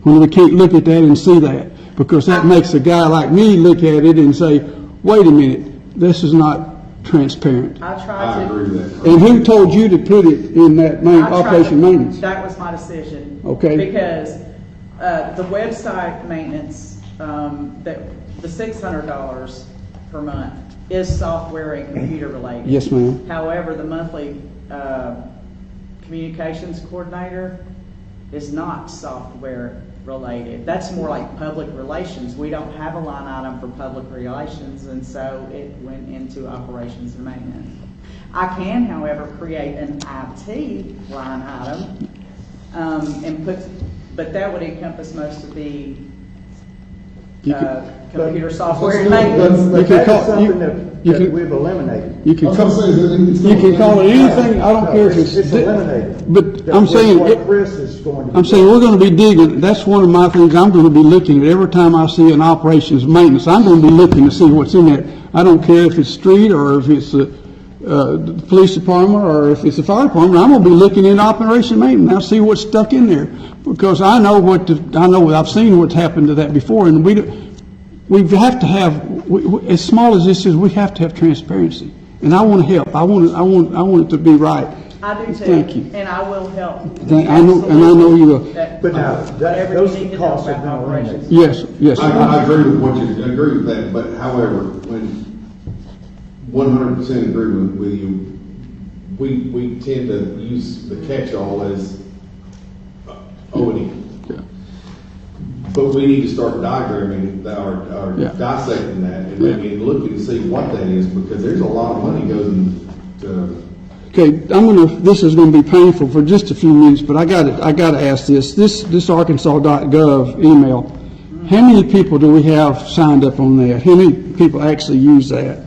when we can't look at that and see that, because that makes a guy like me look at it and say, wait a minute, this is not transparent. I agree with that. And who told you to put it in that operation maintenance? That was my decision. Okay. Because the website maintenance, the $600 per month is software and computer related. Yes, ma'am. However, the monthly communications coordinator is not software related. That's more like public relations. We don't have a line item for public relations, and so it went into operations and maintenance. I can, however, create an IT line item but that would encompass most of the computer software and maintenance. But that's something that we've eliminated. You can call it anything. I don't care if it's eliminated. But I'm saying what Chris is going to. I'm saying we're going to be digging. That's one of my things. I'm going to be looking at every time I see an operations maintenance. I'm going to be looking to see what's in there. I don't care if it's street or if it's the police department or if it's the fire department. I'm going to be looking in operation maintenance. I'll see what's stuck in there, because I know I've seen what's happened to that before, and we have to have, as small as this is, we have to have transparency. And I want to help. I want it to be right. I do too. Thank you. And I will help. I know you will. But now, those costs are going to eliminate. Yes. I agree with that, but however, when 100% agree with you, we tend to use the catch-all as O&E. But we need to start diagramming or dissecting that and maybe look and see what that is, because there's a lot of money goes into. Okay, this is going to be painful for just a few minutes, but I got to ask this. This Arkansas.gov email How many people do we have signed up on that? How many people actually use that? I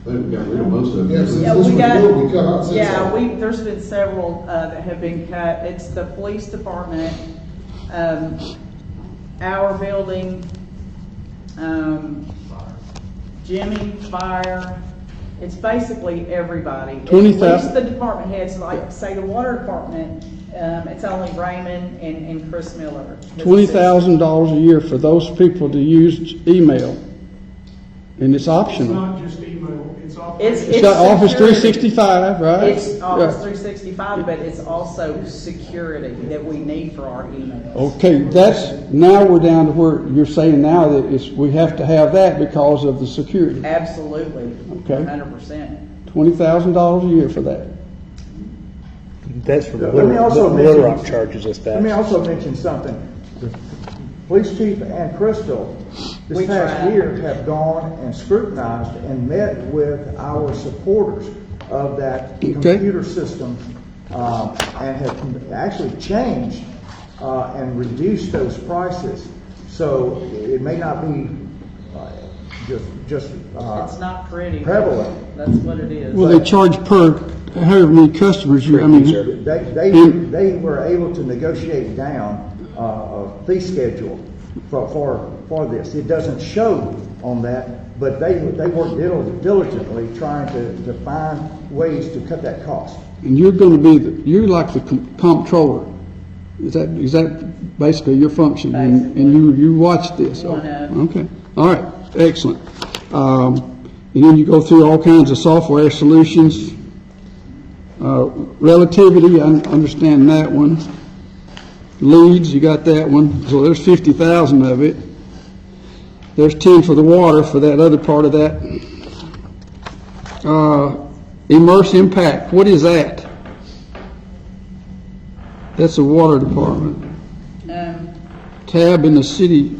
think we got rid of most of it. Yeah, since Yeah, this we was got, built, we cut out since yeah, then. there's been several, that have been cut. It's the police department, our building, Jimmy, fire. It's basically everybody. At 20,000 least the department heads, like, say, the water department, it's only Raymond and Chris Miller. $20,000 a year for those people to use email. And it's optional. not just email, it's all. It's got Office security. 365, right? It's Office Yeah. 365, but it's also security that we need for our emails. Okay, now we're down to where you're saying now that we have to have that because of the security. Absolutely. Okay. 100%. $20,000 a year for that. That's from Let me also Little mention- Rock charges us Let me that. also mention something. The Police chief and Crystal We this past tried. year have gone and scrutinized and met with our supporters of that computer system, and have actually changed, and reduced those prices. So it may not be, just, It's not pretty. prevalent. That's what it is. Well, they charge per however many customers you, I mean, They were able to negotiate down a fee schedule for this. It doesn't show on that, but they work diligently trying to find ways to cut that cost. and you're gonna be, you're like the comptroller. Is that basically your function? And you watch this? One of. Okay, all right, excellent. And then you go through all kinds of software solutions. Relativity, I understand that one. Leads, you got that one. So there's 50,000 of it. There's 10 for the water for that other part of that. Immerse Impact, what is that? That's the water department. Tab in the city.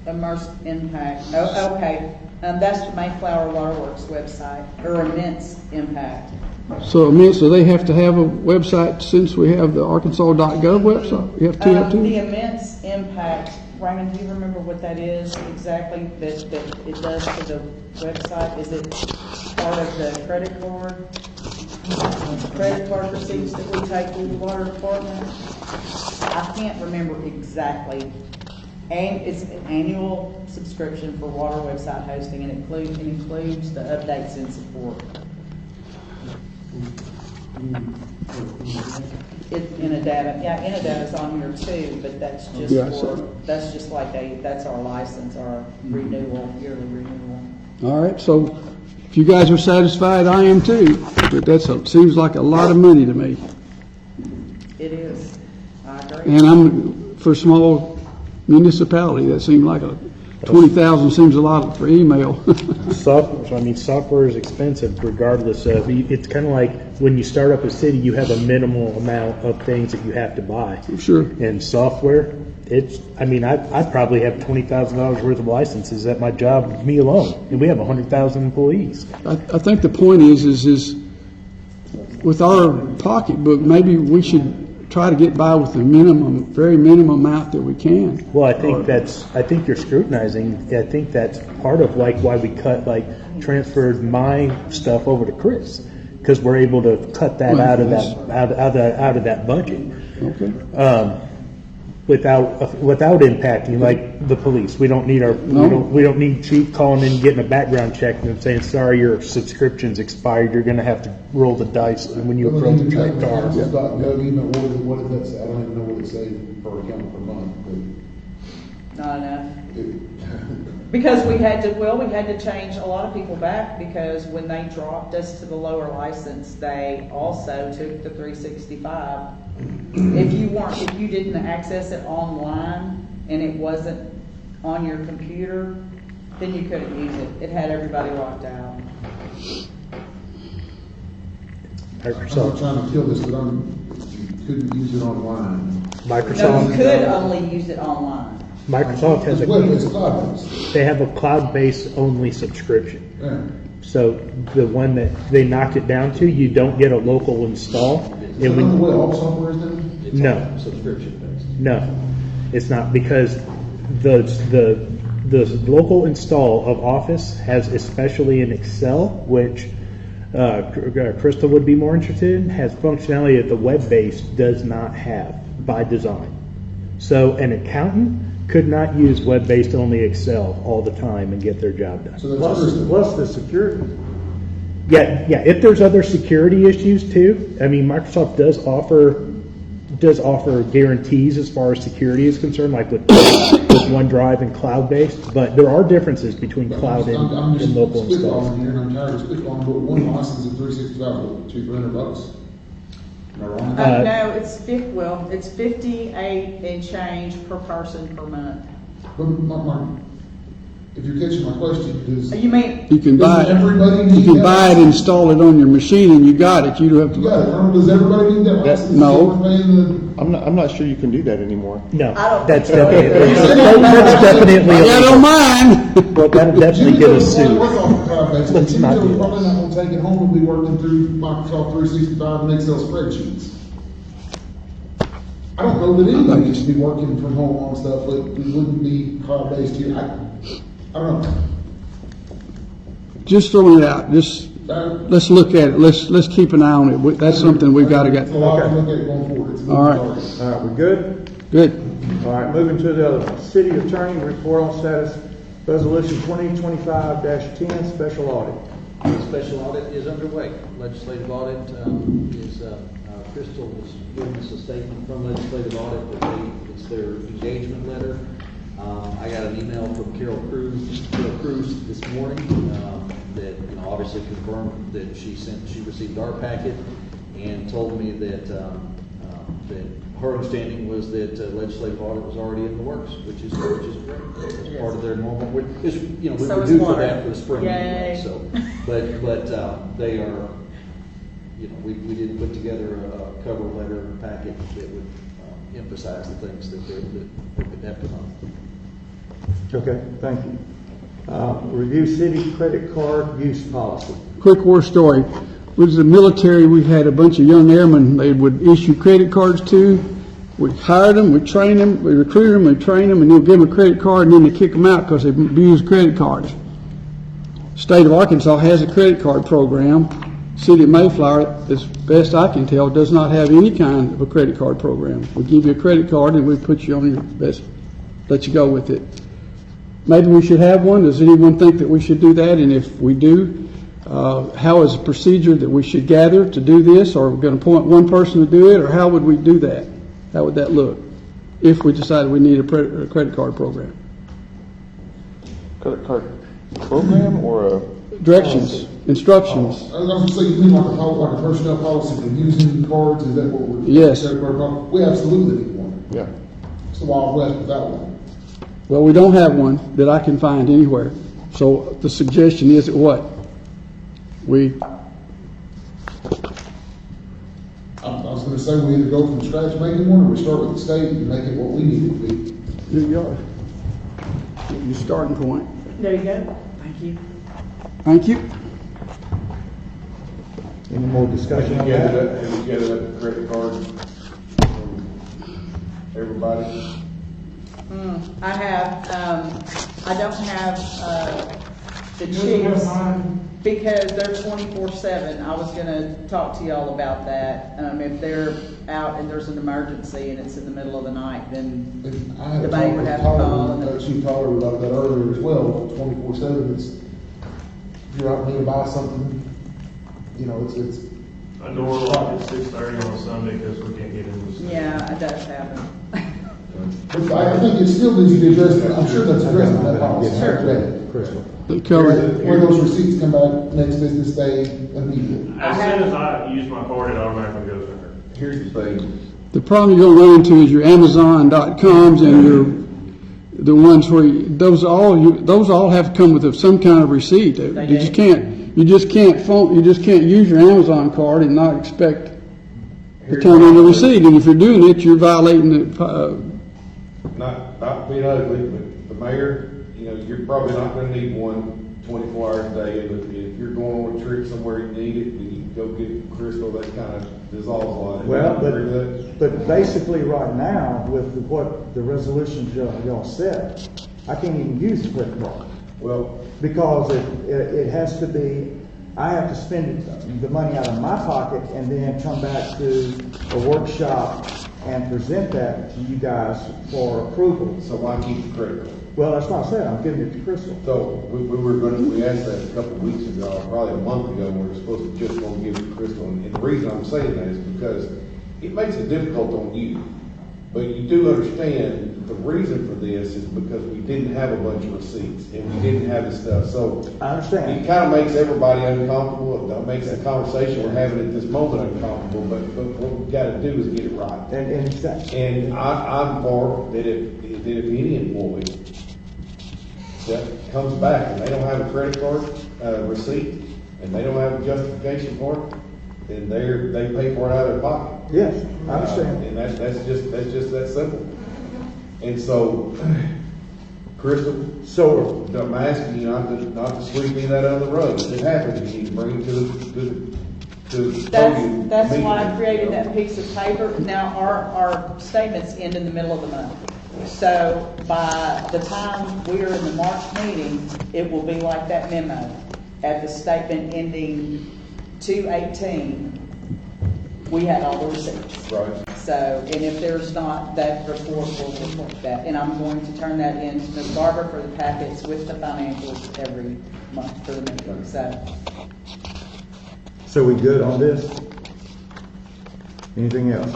Immerse Impact. Oh, okay. That's the Mayflower Waterworks website, or Immense Impact. So they have to have a website since we have the Arkansas.gov website? You have two? The Immense Impact, Raymond, do you remember what that is exactly that it does to the website? Is it part of the credit card receipts that we take to the water department? I can't remember exactly. And it's an annual subscription for water website hosting, and it includes the updates and support. Innodata's on here too, but that's just Yeah, I saw that's just like that's our license, our renewal, yearly renewal. All right, so if you guys are satisfied, I am too. But seems like a lot of money to me. It is. I agree. And I'm, for a small municipality, that seemed like 20,000 seems a lot for email. Software is expensive regardless of, it's kind of like when you start up a city, you have a minimal amount of things that you have to buy. Sure. And software, I probably have $20,000 worth of licenses at my job, me alone, and we have 100,000 employees. I think the point is with our pocketbook, maybe we should try to get by with the very minimum amount that we can. Well, I think you're scrutinizing. I think that's part of why we transferred my stuff over to Chris, because we're able to cut that out of that budget. Okay. Without impacting like the police. We don't need we don't need chief calling in and getting a background check and saying, sorry, your subscription's expired. You're going to have to roll the dice when you approach a track car. What is that say? I don't even know what it says per account per month. Not enough. Because we had to change a lot of people back, because when they dropped us to the lower license, they also took the 365. If you didn't access it online and it wasn't on your computer, then you couldn't use it. It had everybody locked out. I'm not trying to kill this, but you couldn't use it online. No, you could only use it online. Microsoft has It's cloud-based. they have a cloud-based only subscription. Yeah. So the one that they knocked it down to, you don't get a local install. Is that the way all software is done? No. Subscription based. No. It's not because the local install of Office has, especially in Excel, which Crystal would be more interested in, has functionality that the web-based does not have by design. So an accountant could not use web-based only Excel all the time and get their job done. So that's Plus the security. Yeah. If there's other security issues too, I mean, Microsoft does offer guarantees as far as security is concerned, like with OneDrive and cloud-based. But there are differences between cloud I'm just and local installs. spitballing here, and I'm tired of spitballing, but one license is $365, $200. Am I wrong? No, it's 58 and change per person per month. But if you're catching my question, does You mean, You can buy Does everybody it, need you can that buy it, license? install it on your machine, and you got it. You don't have you to. got it? Or does everybody need that license? no. If we're paying the- I'm not sure you can do that anymore. No, I don't that's think so. definitely I got it on illegal. mine. Well, that'll definitely Jimmy get Joe's us probably sued. worth off the cloud-based. Let's Jimmy not Joe's do that. probably not gonna take it home and be working through Microsoft 365 and Excel spreadsheets. I don't know that anybody should be working from home on stuff, but we wouldn't be cloud-based here. I don't know. Just throwing it out. Just let's look at it. Let's keep an eye on it. That's something we've got to get. It's a lot to look at going forward. It's a moving All right. target. All right, we good? Good. All right, moving to the other one. City Attorney Report on Status, Resolution 2025-10, Special Audit. The special audit is underway. Legislative audit is, Crystal was giving us a statement from legislative audit that it's their engagement letter. I got an email from Carol Cruz this morning that, obviously confirmed that she received our packet and told me that her understanding was that legislative audit was already in the works, which is great. It's part of their normal. We So were is due for water. that for the spring anyway. Yay. So, but they are. We did put together a cover letter and a packet that would emphasize the things that they have come up. Okay, thank you. Review city credit card use policy. Quick war story. With the military, we had a bunch of young airmen they would issue credit cards to. We hired them, we trained them, we recruited them, we trained them, and then give them a credit card, and then they kick them out because they abused credit cards. State of Arkansas has a credit card program. City of Mayflower, as best I can tell, does not have any kind of a credit card program. We give you a credit card and we put you on your best, let you go with it. Maybe we should have one. Does anyone think that we should do that? And if we do, how is the procedure that we should gather to do this? Or are we going to appoint one person to do it? Or how would we do that? How would that look if we decided we need a credit card program? Credit card program or a Directions, instructions. I was going to say, you mean like a personnel policy for using cards? Is that what we're? Yes. We absolutely need one. yeah. It's the Wild West without one. Well, we don't have one that I can find anywhere. So the suggestion is that what? I was going to say, we either go from scratch making one, or we start with the state and make it what we need it to be. Here you are. Your starting point. there you go. Thank you. Thank you. Any more discussion on that? Have you gathered up the credit cards from everybody? I have, I don't have, the chiefs, because they're 24/7. I was gonna talk to y'all about that. If they're out and there's an emergency and it's in the middle of the night, then And I had the a bank talk would with have to call. Tyler, and- Chief Tyler about that earlier as well, 24/7, it's, if you're out there to buy something, it's. A door locked at 6:30 on a Sunday because we can't get into the city. Yeah, it does happen. But I think it still needs to be addressed, I'm sure that's addressed in that policy. Sure. Crystal. They cover it. Where those receipts come back next business day immediately. As soon as I use my card, it automatically goes in there. Here's the thing, The problem you're gonna run into is your Amazon.coms and the ones where those all have to come with some kind of receipt. You just can't use your Amazon card and not expect to turn in a receipt. And if you're doing it, you're violating the, not being ugly, but the mayor, you're probably not gonna need one 24 hours a day. But if you're going on a trip somewhere you need it, then you've go get Crystal, that kind of dissolves a lot. Well, Agree with that? but basically right now, with what the resolutions y'all set, I can't even use the credit card. Well, Because it has to be, I have to spend the money out of my pocket and then come back to a workshop and present that to you guys for approval. so why keep the credit card? Well, that's what I said, I'm giving it to Crystal. So, we asked that a couple of weeks ago, probably a month ago, we were supposed to just go and give it to Crystal, and the reason I'm saying that is because it makes it difficult on you. But you do understand, the reason for this is because we didn't have a bunch of receipts, and we didn't have the stuff, so. I understand. It kind of makes everybody uncomfortable, it makes the conversation we're having at this moment uncomfortable, but what we've got to do is get it right. And exactly. And I'm for that if any employee that comes back and they don't have a credit card, receipt, and they don't have a justification for it, then they pay for it out of their pocket. Yes, I understand. And that's just that simple. And so, Crystal, So, I'm asking you not to sweep me that under the rug. If it happens, you need to bring it to the podium. That's meeting. why I created that piece of paper. Now, our statements end in the middle of the month. So by the time we are in the March meeting, it will be like that memo. At the statement ending 2/18, we had all the receipts. Right. So, and if there's not, that report will reflect that. And I'm going to turn that in to Ms. Barber for the packets with the financials every month for the meeting. So we good on this? Anything else?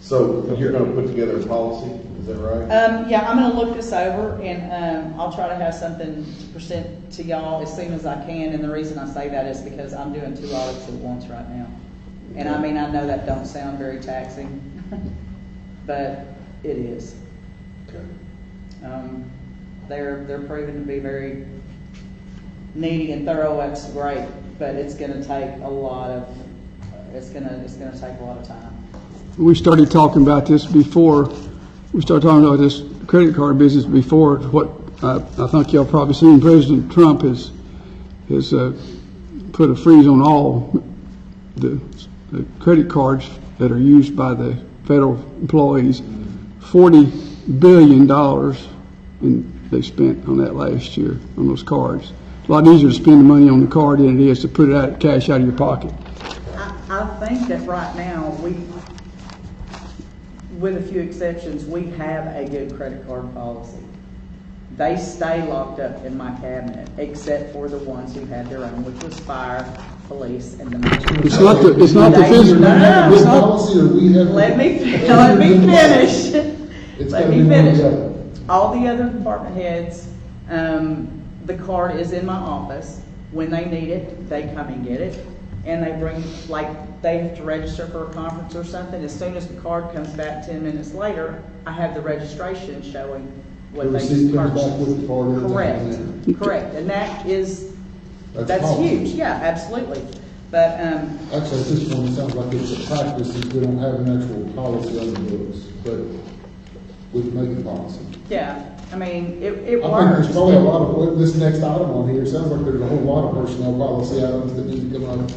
So you're gonna put together a policy, is that right? Yeah, I'm gonna look this over and, I'll try to have something to present to y'all as soon as I can. And the reason I say that is because I'm doing 2 audits at once right now. And I mean, I know that don't sound very taxing, but it is. Okay. They're proven to be very needy and thorough. That's great, but it's gonna take a lot of, it's gonna take a lot of time. We started talking about this before, we started talking about this credit card business before, what, I think y'all probably seen President Trump has put a freeze on all the credit cards that are used by the federal employees. $40 billion they spent on that last year, on those cards. It's a lot easier to spend the money on the card than it is to put it out, cash out of your pocket. I think that right now, with a few exceptions, we have a good credit card policy. They stay locked up in my cabinet, except for the ones who had their own, which was fire, police, and the. It's not the physical. Let me finish. Let me finish. All the other department heads, the card is in my office. When they need it, they come and get it. And they bring, like, they have to register for a conference or something. As soon as the card comes back 10 minutes later, I have the registration showing what they just purchased. Correct. And that's huge. Yeah, absolutely. But, Actually, at this point, it sounds like it's a practice that we don't have an actual policy on the books, but we can make a policy. yeah, I mean, it I think works. there's probably a lot of, this next item on here, it sounds like there's a whole lot of personnel policy items that need to come up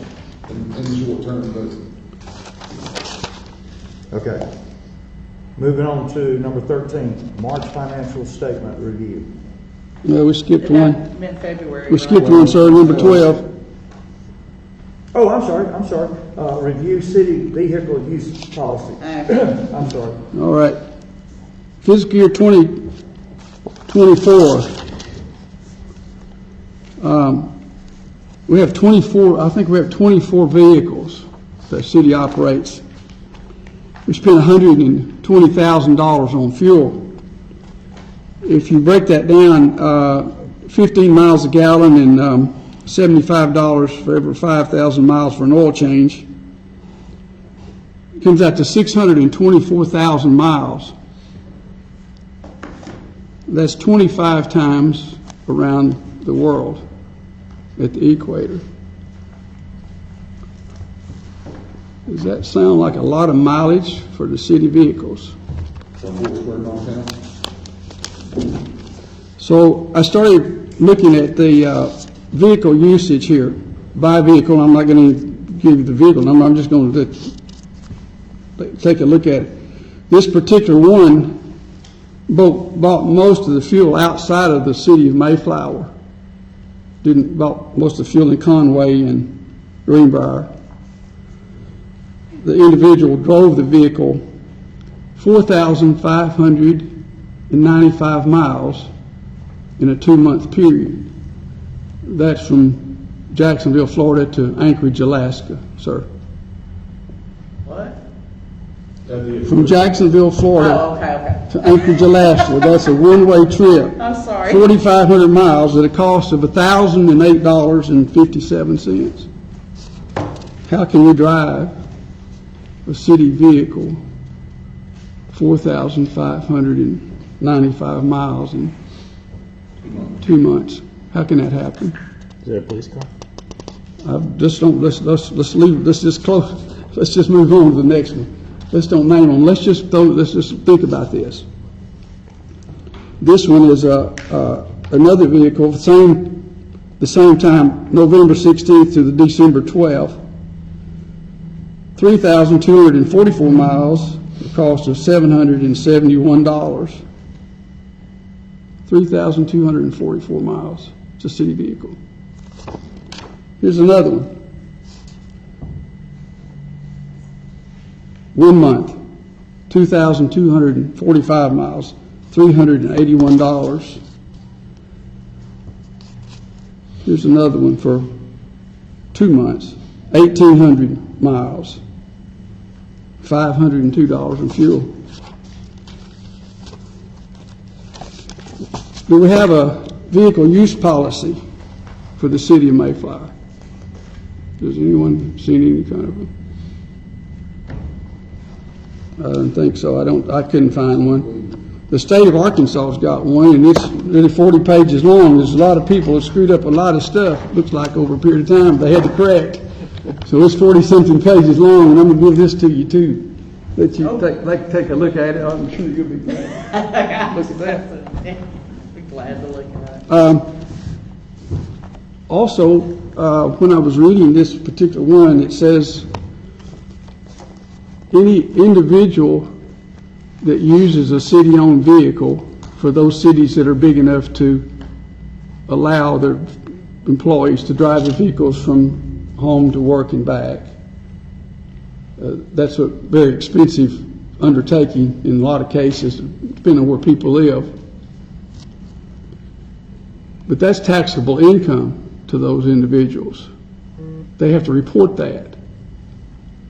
in the short term, but. Okay. Moving on to number 13, March financial statement review. No, we skipped That one. meant February. We right? skipped one, sir, number 12. Oh, I'm sorry. Review city vehicle use policy. I'm sorry. All right. Fiscal year 2024. We have 24, I think we have 24 vehicles that city operates. We spent $120,000 on fuel. If you break that down, 15 miles a gallon and $75 for every 5,000 miles for an oil change, it comes out to 624,000 miles. That's 25 times around the world at the equator. Does that sound like a lot of mileage for the city vehicles? So I started looking at the vehicle usage here buy a vehicle, I'm not gonna give you the vehicle number, I'm just gonna take a look at it. This particular one bought most of the fuel outside of the city of Mayflower. Bought most of the fuel in Conway and Greenbrier. The individual drove the vehicle 4,595 miles in a 2-month period. That's from Jacksonville, Florida to Anchorage, Alaska, sir. What? From Jacksonville, Florida Oh, okay. to Anchorage, Alaska. That's a one-way trip. I'm sorry. 4,500 miles at a cost of $1,008.57. How can you drive a city vehicle 4,595 miles in 2 months? How can that happen? Is that a police car? Let's leave, let's just close, let's just move on to the next one. Let's don't name them, let's just think about this. This one is, another vehicle, the same time, November 16th to the December 12th. 3,244 miles, the cost of $771. 3,244 miles. It's a city vehicle. Here's another one. 1 month, 2,245 miles, $381. Here's another one for 2 months, 1,800 miles, $502 in fuel. Do we have a vehicle use policy for the city of Mayflower? Has anyone seen any kind of a? I don't think so. I couldn't find one. The state of Arkansas has got one, and it's really 40 pages long. There's a lot of people that screwed up a lot of stuff. Looks like over a period of time they had to correct. So it's 40-something pages long, and I'm gonna give this to you too. Let you take a look at it. I'm sure you'll be glad. Look at that. Be glad to look at it. Also, when I was reading this particular one, it says any individual that uses a city-owned vehicle for those cities that are big enough to allow their employees to drive the vehicles from home to work and back. That's a very expensive undertaking in a lot of cases, depending on where people live. But that's taxable income to those individuals. They have to report that.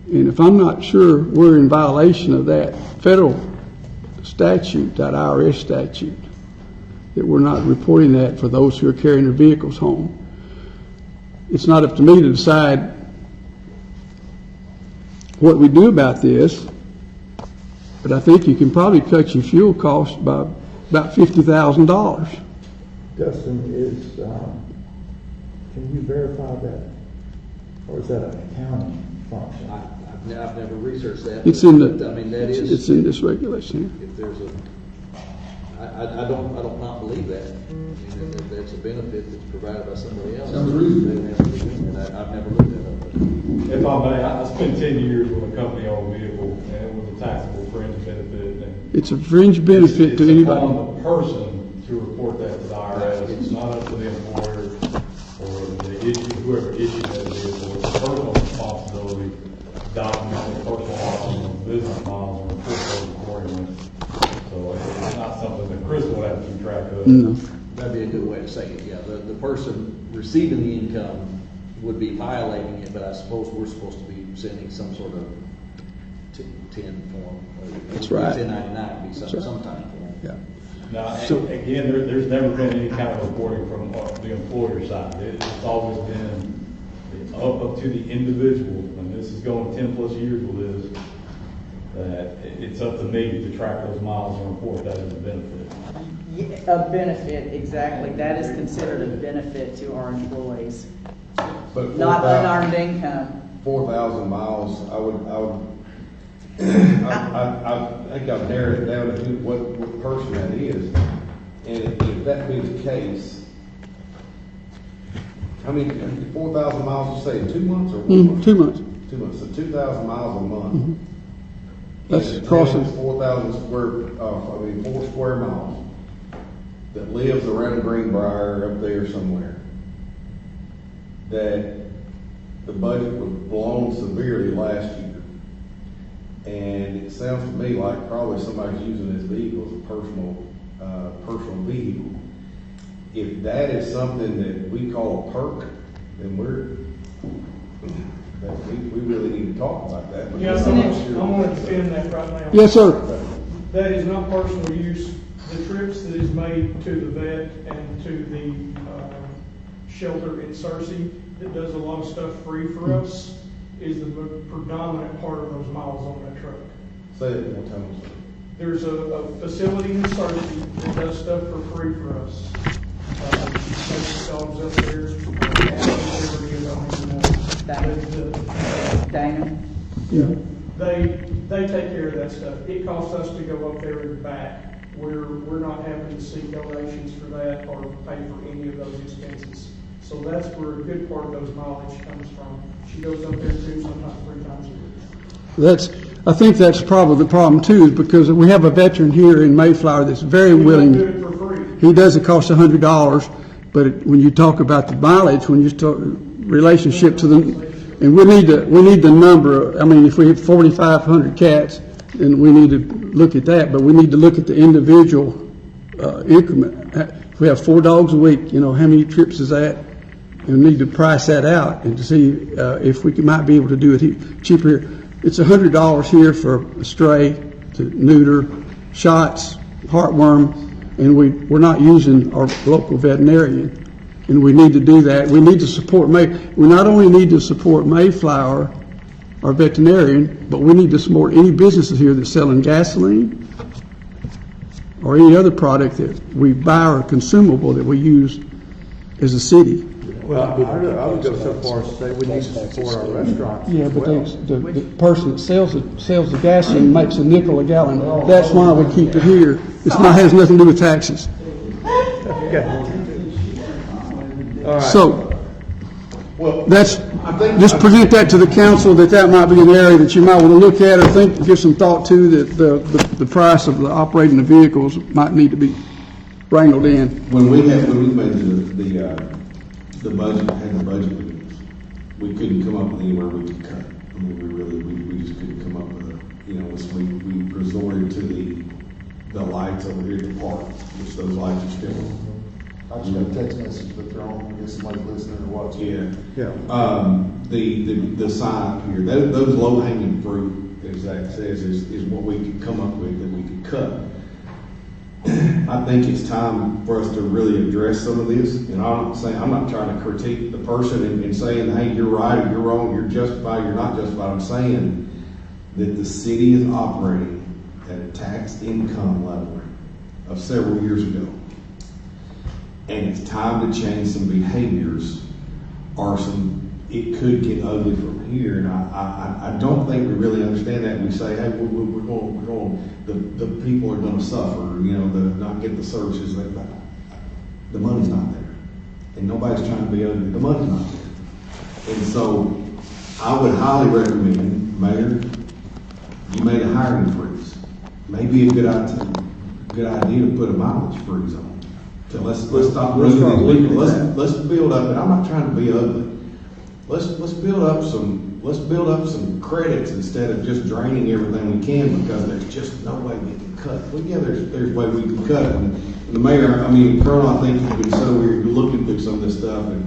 And if I'm not sure we're in violation of that federal statute, that IRS statute, that we're not reporting that for those who are carrying their vehicles home. It's not up to me to decide what we do about this, but I think you can probably cut your fuel costs by about $50,000. Dustin, can you verify that? Or is that an accounting function? I've never researched that. It's in but, I mean, that is. It's in this regulation. If there's I don't not believe that. I mean, that's a benefit that's provided by somebody else. Sounds reasonable. And I've never looked at it. If I may, I spent 10 years with a company-owned vehicle, and it was a taxable fringe benefit. And It's a fringe benefit to It's anybody. upon the person to report that to the IRS. It's not up to the employer or whoever issued that vehicle. It's a personal responsibility to document their personal miles and business miles and report those accordingly. So it's not something that Chris will have to keep track of. No. That'd be a good way to say it, yeah. The person receiving the income would be violating it, but I suppose we're supposed to be sending some sort of 10 form. That's right. 1099 would be some right. type of form. Yeah. Now, again, there's never been any kind of reporting from the employer side. It's always been up to the individual, and this is going 10 plus years with this, that it's up to me to track those miles and report that as a benefit. A benefit, exactly. That is considered a benefit to our employees, But not unearned income. 4,000 miles, I think I've narrowed it down to what person that is. And if that be the case, I how many, 4,000 miles, you say, in 2 months or 1 month? 2 months. 2 months, so 2,000 miles a month. That's And crossing. 4,000 4 square miles that lives around Greenbrier up there somewhere. That the budget was blown severely last year. And it sounds to me like probably somebody's using this vehicle as a personal vehicle. If that is something that we call a perk, then we really need to talk about that. Yeah, because I'm I'm not sure- gonna defend that right now. Yes, sir. That is not personal use. The trips that is made to the vet and to the shelter in Searcy that does a lot of stuff free for us is the predominant part of those miles on that truck. Say it one time. There's a facility in Searcy that does stuff for free for us. Takes the dogs up there. Dana? Yeah. They take care of that stuff. It costs us to go up there and back. We're not having to seek donations for that or pay for any of those expenses. So that's where a good part of those mileage comes from. She goes up there 2, sometimes 3 times a week. I think that's probably the problem too, is because we have a veteran here in Mayflower that's very willing. We don't do it for free. He does, it cost $100, but when you talk about the mileage, when you talk relationship to the, and we need the number. I mean, if we have 4,500 cats, then we need to look at that, but we need to look at the individual increment. If we have 4 dogs a week, how many trips is that? And we need to price that out and to see if we might be able to do it cheaper here. It's $100 here for a stray, to neuter, shots, heartworm, and we're not using our local veterinarian. And we need to do that. We need to support we not only need to support Mayflower, our veterinarian, but we need to support any businesses here that's selling gasoline or any other product that we buy or consumable that we use as a city. Well, I would go so far as to say we need to support our restaurants. Yeah, as but well. the person that sells the gasoline makes a nickel a gallon. That's why we keep it here. Has nothing to do with taxes. Okay. All right. So, Well, just present that to the council, that might be an area that you might want to look at or give some thought to, that the price of the operating the vehicles might need to be wrangled in. When we made the budget, had the budget meetings, we couldn't come up with anywhere we could cut. I mean, we just couldn't come up with so we resorted to the lights over here at the park, which those lights are still on. I just got a text message that they're on, I guess somebody's listening or watching. Yeah. The sign up here, those low hanging fruit, as Zach says, is what we could come up with that we could cut. I think it's time for us to really address some of this, and I'm not trying to critique the person and saying, hey, you're right or you're wrong, you're justified, you're not justified. I'm saying that the city is operating at a tax income level of several years ago. And it's time to change some behaviors, or it could get ugly from here. And I don't think we really understand that. We say, hey, we're going, the people are going to suffer, not get the services. The money's not there. And nobody's trying to be ugly. The money's not there. And so I would highly recommend, Mayor, you made a hiring freeze. Maybe a good idea to put a mileage freeze on. So let's stop running these people. Let's build up, and I'm not trying to be ugly. Let's build up some credits instead of just draining everything we can, because there's just no way we can cut. Well, yeah, there's way we can cut. And the mayor, Colonel, I think you've been so weird looking through some of this stuff, and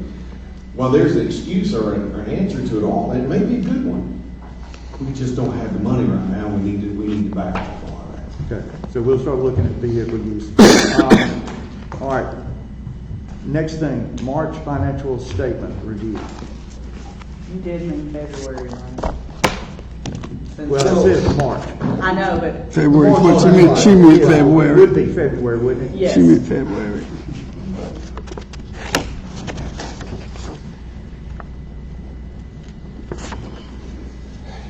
while there's an excuse or an answer to it all, it may be a good one. We just don't have the money right now. We need to back off a lot of that. Okay, so we'll start looking at vehicle use. All right. Next thing, March financial statement review. You did mean February, right? Well, it says March. I know, but. February, what she meant February. It would be February, wouldn't it? Yes. She meant February.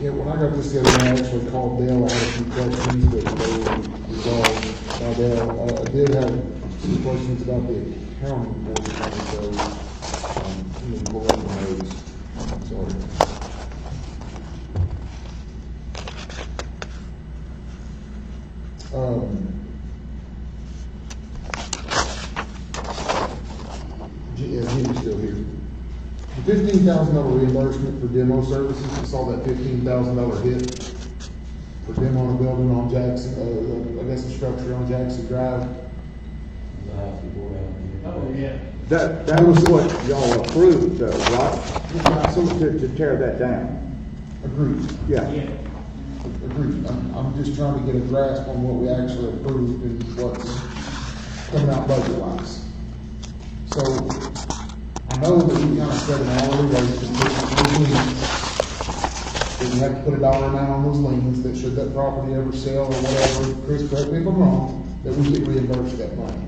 Yeah, when I got this the other day, I actually called Dale, I had a few questions, but they were resolved by Dale. I did have some questions about the accounting portion of it, so, Let me pull up my notes. Sorry. Jimmy's still here. The $15,000 reimbursement for demo services, I saw that $15,000 hit for demo on a building on Jackson, I guess a structure on Jackson Drive. Oh, yeah. That was what y'all approved, though, right? To tear that down. Agreed. Yeah. Agreed. I'm just trying to get a grasp on what we actually approved and what's coming out budget-wise. So, I know that we kind of set an hourly rate to those liens. That you have to put a dollar amount on those liens, that should that property ever sell or whatever, Chris, correct me if I'm wrong, that we get reimbursed that money.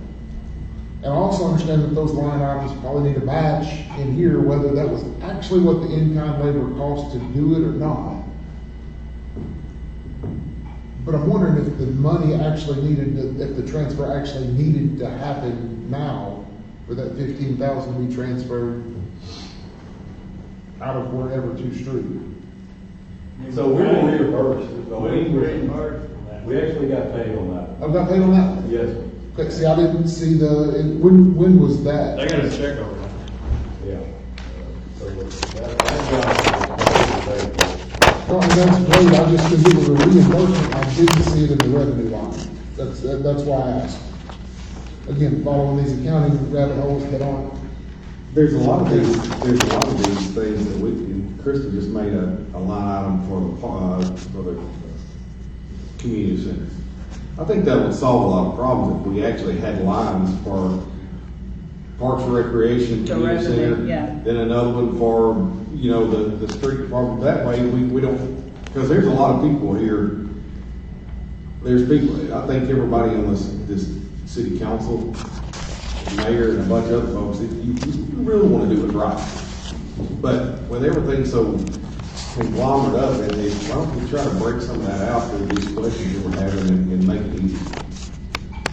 And I also understand that those line items probably need to match in here, whether that was actually what the in-kind labor cost to do it or not. But I'm wondering if the money actually needed to, if the transfer actually needed to happen now for that $15,000 to be transferred out of wherever to street. So we were reimbursed. We actually got paid on that. I got paid on that one? Yes, sir. Okay, see, I didn't see when was that? They got a check over there. Yeah. So that No, that's great, I just, because it was a reimbursement, I didn't see it in the revenue line. That's why I asked. Again, following these accounting rabbit holes that aren't. There's a lot of these things that we, and Krista just made a line item for the community center. I think that would solve a lot of problems if we actually had lines for Parks and Recreation, The Community resident, Center. yeah. Then another one for, the street department. That way we don't, because there's a lot of people here. There's people, I think everybody on this city council, the mayor and a bunch of other folks, you really want to do it right. But with everything so conglomerate up, and why don't we try to break some of that out through these questions that we're having and make it easy?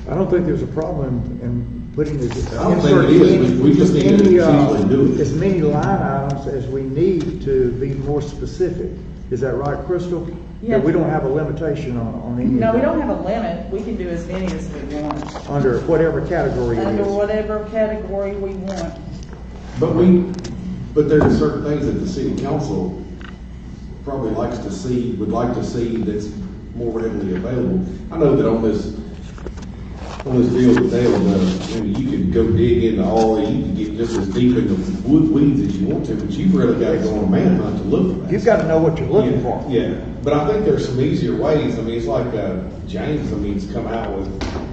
I don't think there's a problem in putting this. I don't think it is. We just need to easily do it. As many line items as we need to be more specific. Is that right, Crystal? Yeah. That we don't have a limitation on any of that? No, we don't have a limit, we can do as many as we want, Under whatever category it under is. whatever category we want. But there's certain things that the city council probably would like to see that's more readily available. I know that on this deal with Dale, you can go dig into you can get just as deep into weeds as you want to, but you've really got to go on a manhunt to look for that. You've got to know what you're looking for. Yeah, but I think there's some easier ways. I mean, it's like James, has come out with,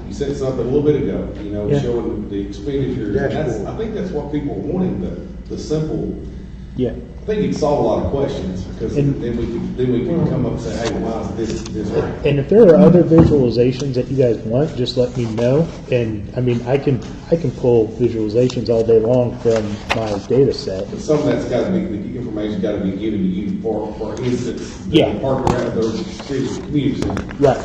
he said something a little bit ago, showing the expenditures. And I think that's what people are wanting, the simple. Yeah. I think it'd solve a lot of questions, because then we can come up and say, hey, why is this right? And if there are other visualizations that you guys want, just let me know. And I mean, I can pull visualizations all day long from my data set. But some of that's got to be, the information's got to be given to you for instance, Yeah. park around those city communities. Right.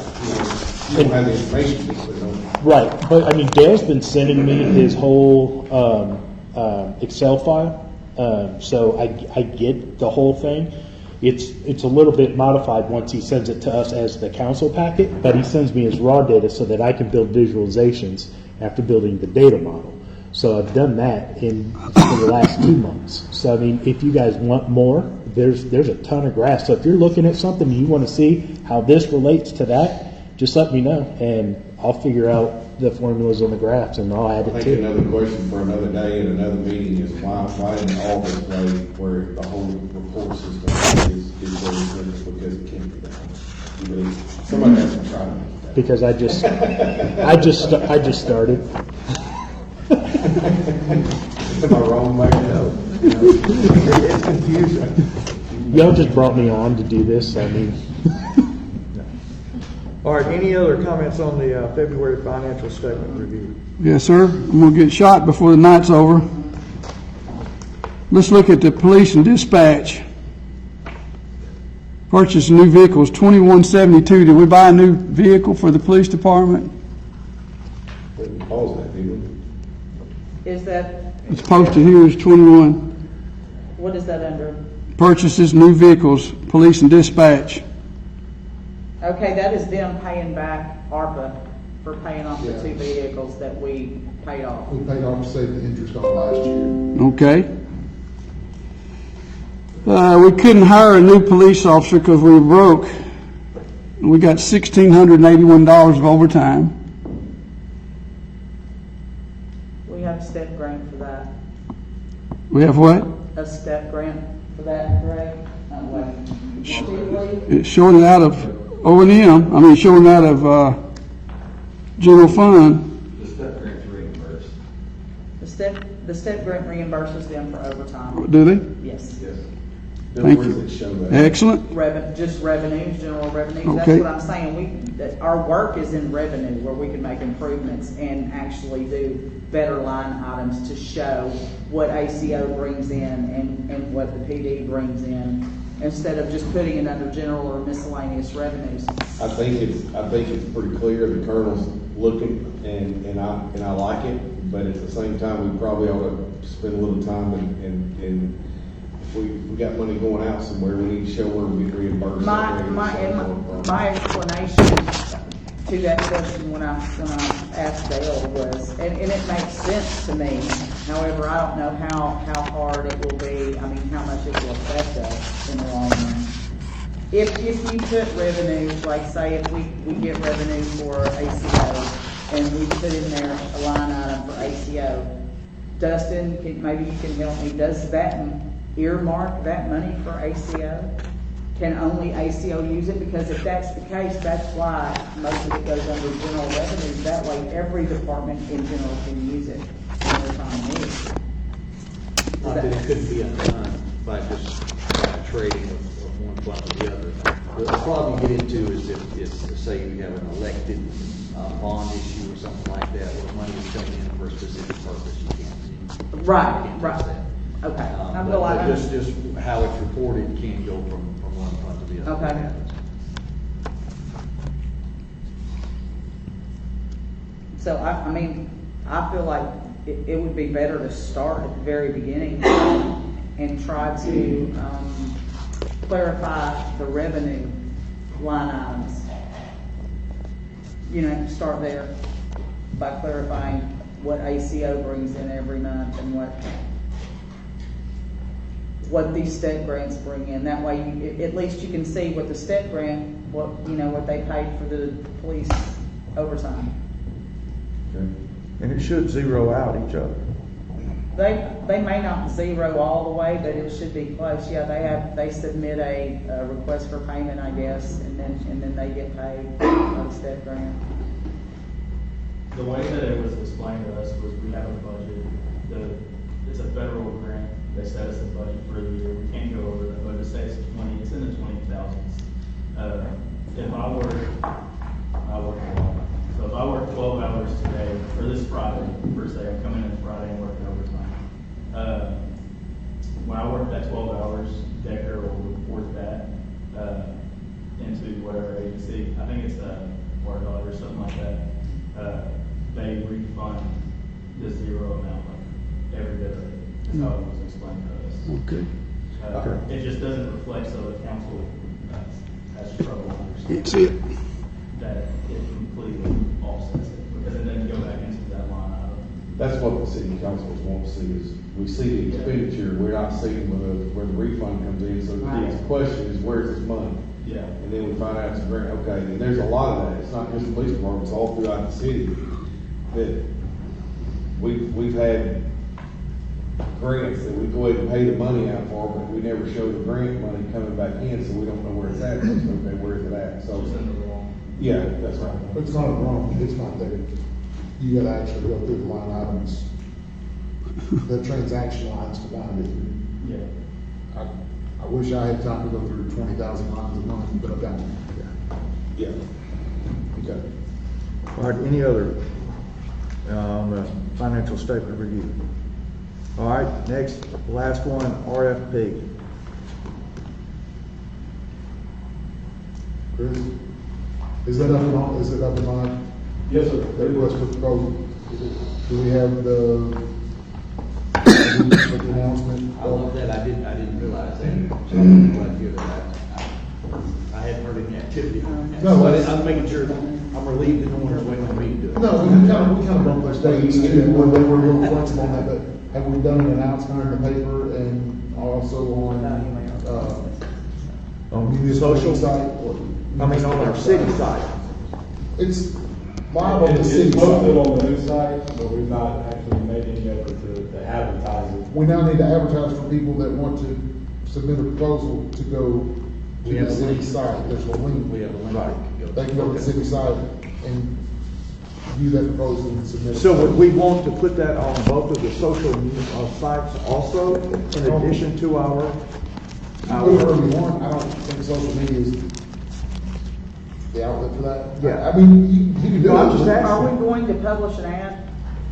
You don't have the information to put on. Right, but I mean, Dale's been sending me his whole Excel file, so I get the whole thing. It's a little bit modified once he sends it to us as the council packet, but he sends me his raw data so that I can build visualizations after building the data model. So I've done that for the last 2 months. So I mean, if you guys want more, there's a ton of graphs. So if you're looking at something and you want to see how this relates to that, just let me know, and I'll figure out the formulas on the graphs, and I'll add I it think too. another question for another day and another meeting is why in all this way where the whole report system is very simple, because it can't be done. Somebody has to try to make that. Because I just started. Am I wrong, Mike? No. It's confusing. Y'all just brought me on to do this. I mean, All right, any other comments on the February financial statement review? Yes, sir. I'm gonna get shot before the night's over. Let's look at the police and dispatch. Purchase new vehicles, 2172. Did we buy a new vehicle for the police department? Didn't pause that, did we? Is that? It's posted here as 21. What is that under? Purchases, new vehicles, police and dispatch. Okay, that is them paying back ARPA for paying off the Yeah. 2 vehicles that we paid off. We paid off to save the interest on last year. Okay. We couldn't hire a new police officer because we were broke. We got $1,681 of overtime. We have a step grant for that. We have what? A step grant for that, Greg? It's shorting out of O&M, shorting out of, general fund. The step grant's reimbursed. The step grant reimburses them for overtime. Do they? Yes. Thank Where you. does it show that? Excellent. Just revenues, general revenues. Okay. That's what I'm saying. That our work is in revenue where we can make improvements and actually do better line items to show what ACO brings in and what the PD brings in, instead of just putting it under general or miscellaneous revenues. I think it's pretty clear the Colonel's looking, and I like it, but at the same time, we probably ought to spend a little time and if we got money going out somewhere, we need to show where we get reimbursed. My explanation to that question when I asked Dale was, and it makes sense to me. However, I don't know how hard it will be. How much it will affect us in the long run. If you put revenue, like say if we get revenue for ACO and we put in there a line item for ACO, Dustin, maybe you can help me. Does that earmark that money for ACO? Can only ACO use it? Because if that's the case, that's why most of it goes under general revenues. That way, every department in general can use it in their time of need. Not that it couldn't be undone by just trading of one fund to the other. The problem you get into is if, say you have an elected bond issue or something like that, where money is coming in for a specific purpose, you can't Right. touch that. Okay. But just how it's reported can go from one fund to the other. Okay. So I feel like it would be better to start at the very beginning and try to clarify the revenue line items. Start there by clarifying what ACO brings in every month and what these step grants bring in. That way, at least you can see what the step grant, what they paid for the police overtime. Okay. And it should zero out each other. They may not zero all the way, but it should be close. Yeah, they submit a request for payment, I guess, and then they get paid by the step grant. The way that it was explained to us was we have a budget. It's a federal grant. They set us a budget for the year. We can't go over that budget. Say it's in the 20,000s. If I work a lot. So if I work 12 hours today, or this Friday, per se, I'm coming in Friday and working overtime. When I work that 12 hours, Decker will report that into whatever agency. I think it's WordDog or something like that. They refund the zero amount every bit of it. That's how it was explained to us. Okay. It just doesn't reflect, so the council has trouble understanding. It's it. That it completely offsets it, because it doesn't go back into that line item. That's what the city councils want to see is, we see the expenditure, we're not seeing where the refund comes in, so the next question is, where's this money? Yeah. And then we find out it's a grant, okay, and there's a lot of that, it's not just the police department, it's all throughout the city, that we've had grants that we go ahead and pay the money out for, but we never show the grant money coming back in, so we don't know where it's at, so, okay, where's it at, so. Yeah, that's right. But it's not wrong, it's not that you gotta actually go through the line items, the transaction lines to find it. Yeah. I wish I had time to go through 20,000 lines a month, but I don't. Yeah. Okay. All right, any other, on the financial statement review? All right, next, last one, RFP. Chris, is it up in line? Yes, sir. That request for proposal? Do we have with the announcement. I love that, I didn't realize that, so I'm glad to hear that. I hadn't heard any activity. No, So it's- I'm making sure, I'm relieved that no one's waiting on me to do it. No, we kind of broke those dates too, where they were a little flexible on that, but have we done an announcement in the paper and also on municipal Social? site? I mean, on our city site. It's live on the It's city posted site. on the news site, but we've not actually made any effort to advertise it. We now need to advertise for people that want to submit a proposal to go We to have the a city link. site. There's a link. We have a link. Right. They can go to the city site and view that proposal and submit it. So would we want to put that on both of the social sites also, in addition to our? Whatever we want, I don't think social media is the outlet for that. Yeah. I mean, you can do No, I'm just it. asking. Are we going to publish an ad?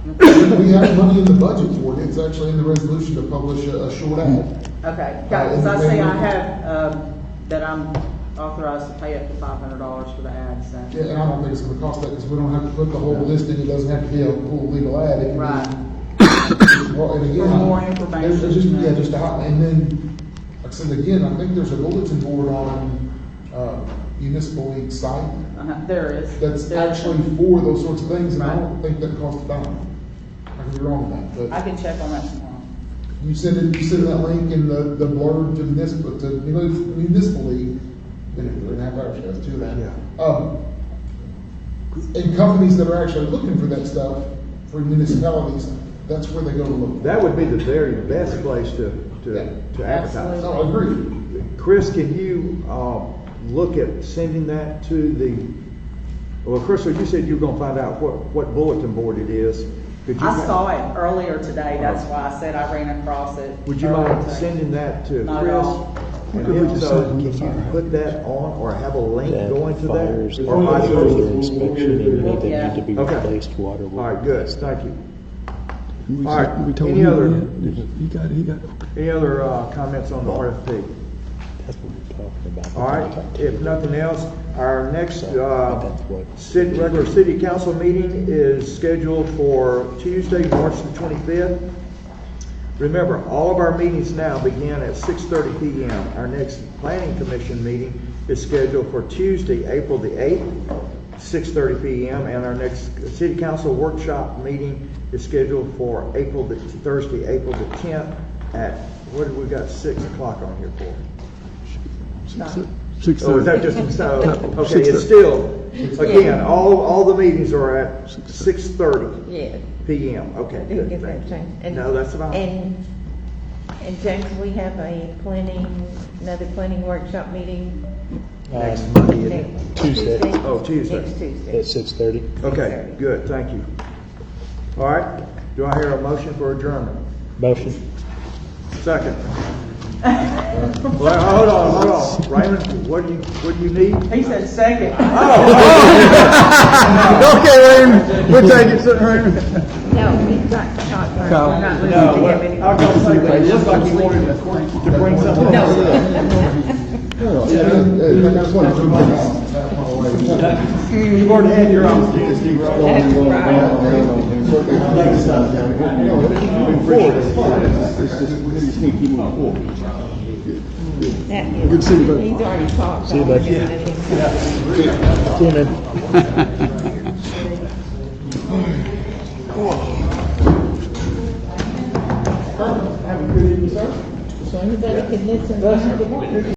We have money in the budget for it. It's actually in the resolution to publish a short ad. Okay, because I see I have, that I'm authorized to pay up to $500 for the ad, so. Yeah, and I don't think it's gonna cost that, because we don't have to put the whole listing, it doesn't have to be a full legal ad. It can be- Right. Well, and again. For more information. There's just, yeah, just and then, like I said, again, I think there's a bulletin board on, municipal league site. There is. That's There is. actually for those sorts of things, and I Right. don't think that costs a dime. I could be wrong on that, I but can check on that tomorrow. you send that link in the blurb to municipal league, been here 3.5 hours, guys, too, that. And companies that are actually looking for that stuff, for municipalities, that's where they go to look. That would be the very best place to advertise. Absolutely. No, I agree. Chris, can you, look at sending that to the, well, Crystal, you said you were gonna find out what bulletin board it is. Could you I saw it earlier today, that's why I said I ran across it. Would you earlier mind today. sending that to Not at Chris? all. And Could we if just so, send can them you the put that on or have a link That going to fires that? or Or vice further versa? inspection and any that need to be Okay. replaced, water. All right, good, thank you. We All right, we told any him other- that. He got it. Any other, comments on the RFP? That's what we're talking about. All right, if nothing else, our next, That's what- regular city council meeting is scheduled for Tuesday, March the 25th. Remember, all of our meetings now begin at 6:30 PM. Our next planning commission meeting is scheduled for Tuesday, April the 8th, 6:30 PM. And our next city council workshop meeting is scheduled for Thursday, April the 10th at, what have we got 6 o'clock on here for? 6:30. Oh, is that just, so, okay, 6:30. it's still, again, all the meetings are at 6:30 Yeah. PM, okay, Didn't good, get that thank you. changed. And- No, that's fine. And James, we have another planning workshop meeting Next Monday, isn't it? next Tuesday. Oh, Tuesday. Next Tuesday. At 6:30. Okay, good, thank you. All right, do I hear a motion for adjournment? Motion. Second. Well, hold on, Raymond, what do you need? He said second. Okay, Raymond, we'll take it, Raymond. No, he's not, Kyle. we're not losing No, to what- him anymore. I was gonna say, but it looked like you wanted to bring something. No. I just want to remind you. You've already had your opportunity. That is- Good to see you, bud. He's already talked. See you, bud. Yeah. See you, man. Have a good evening, sir. Everybody can listen.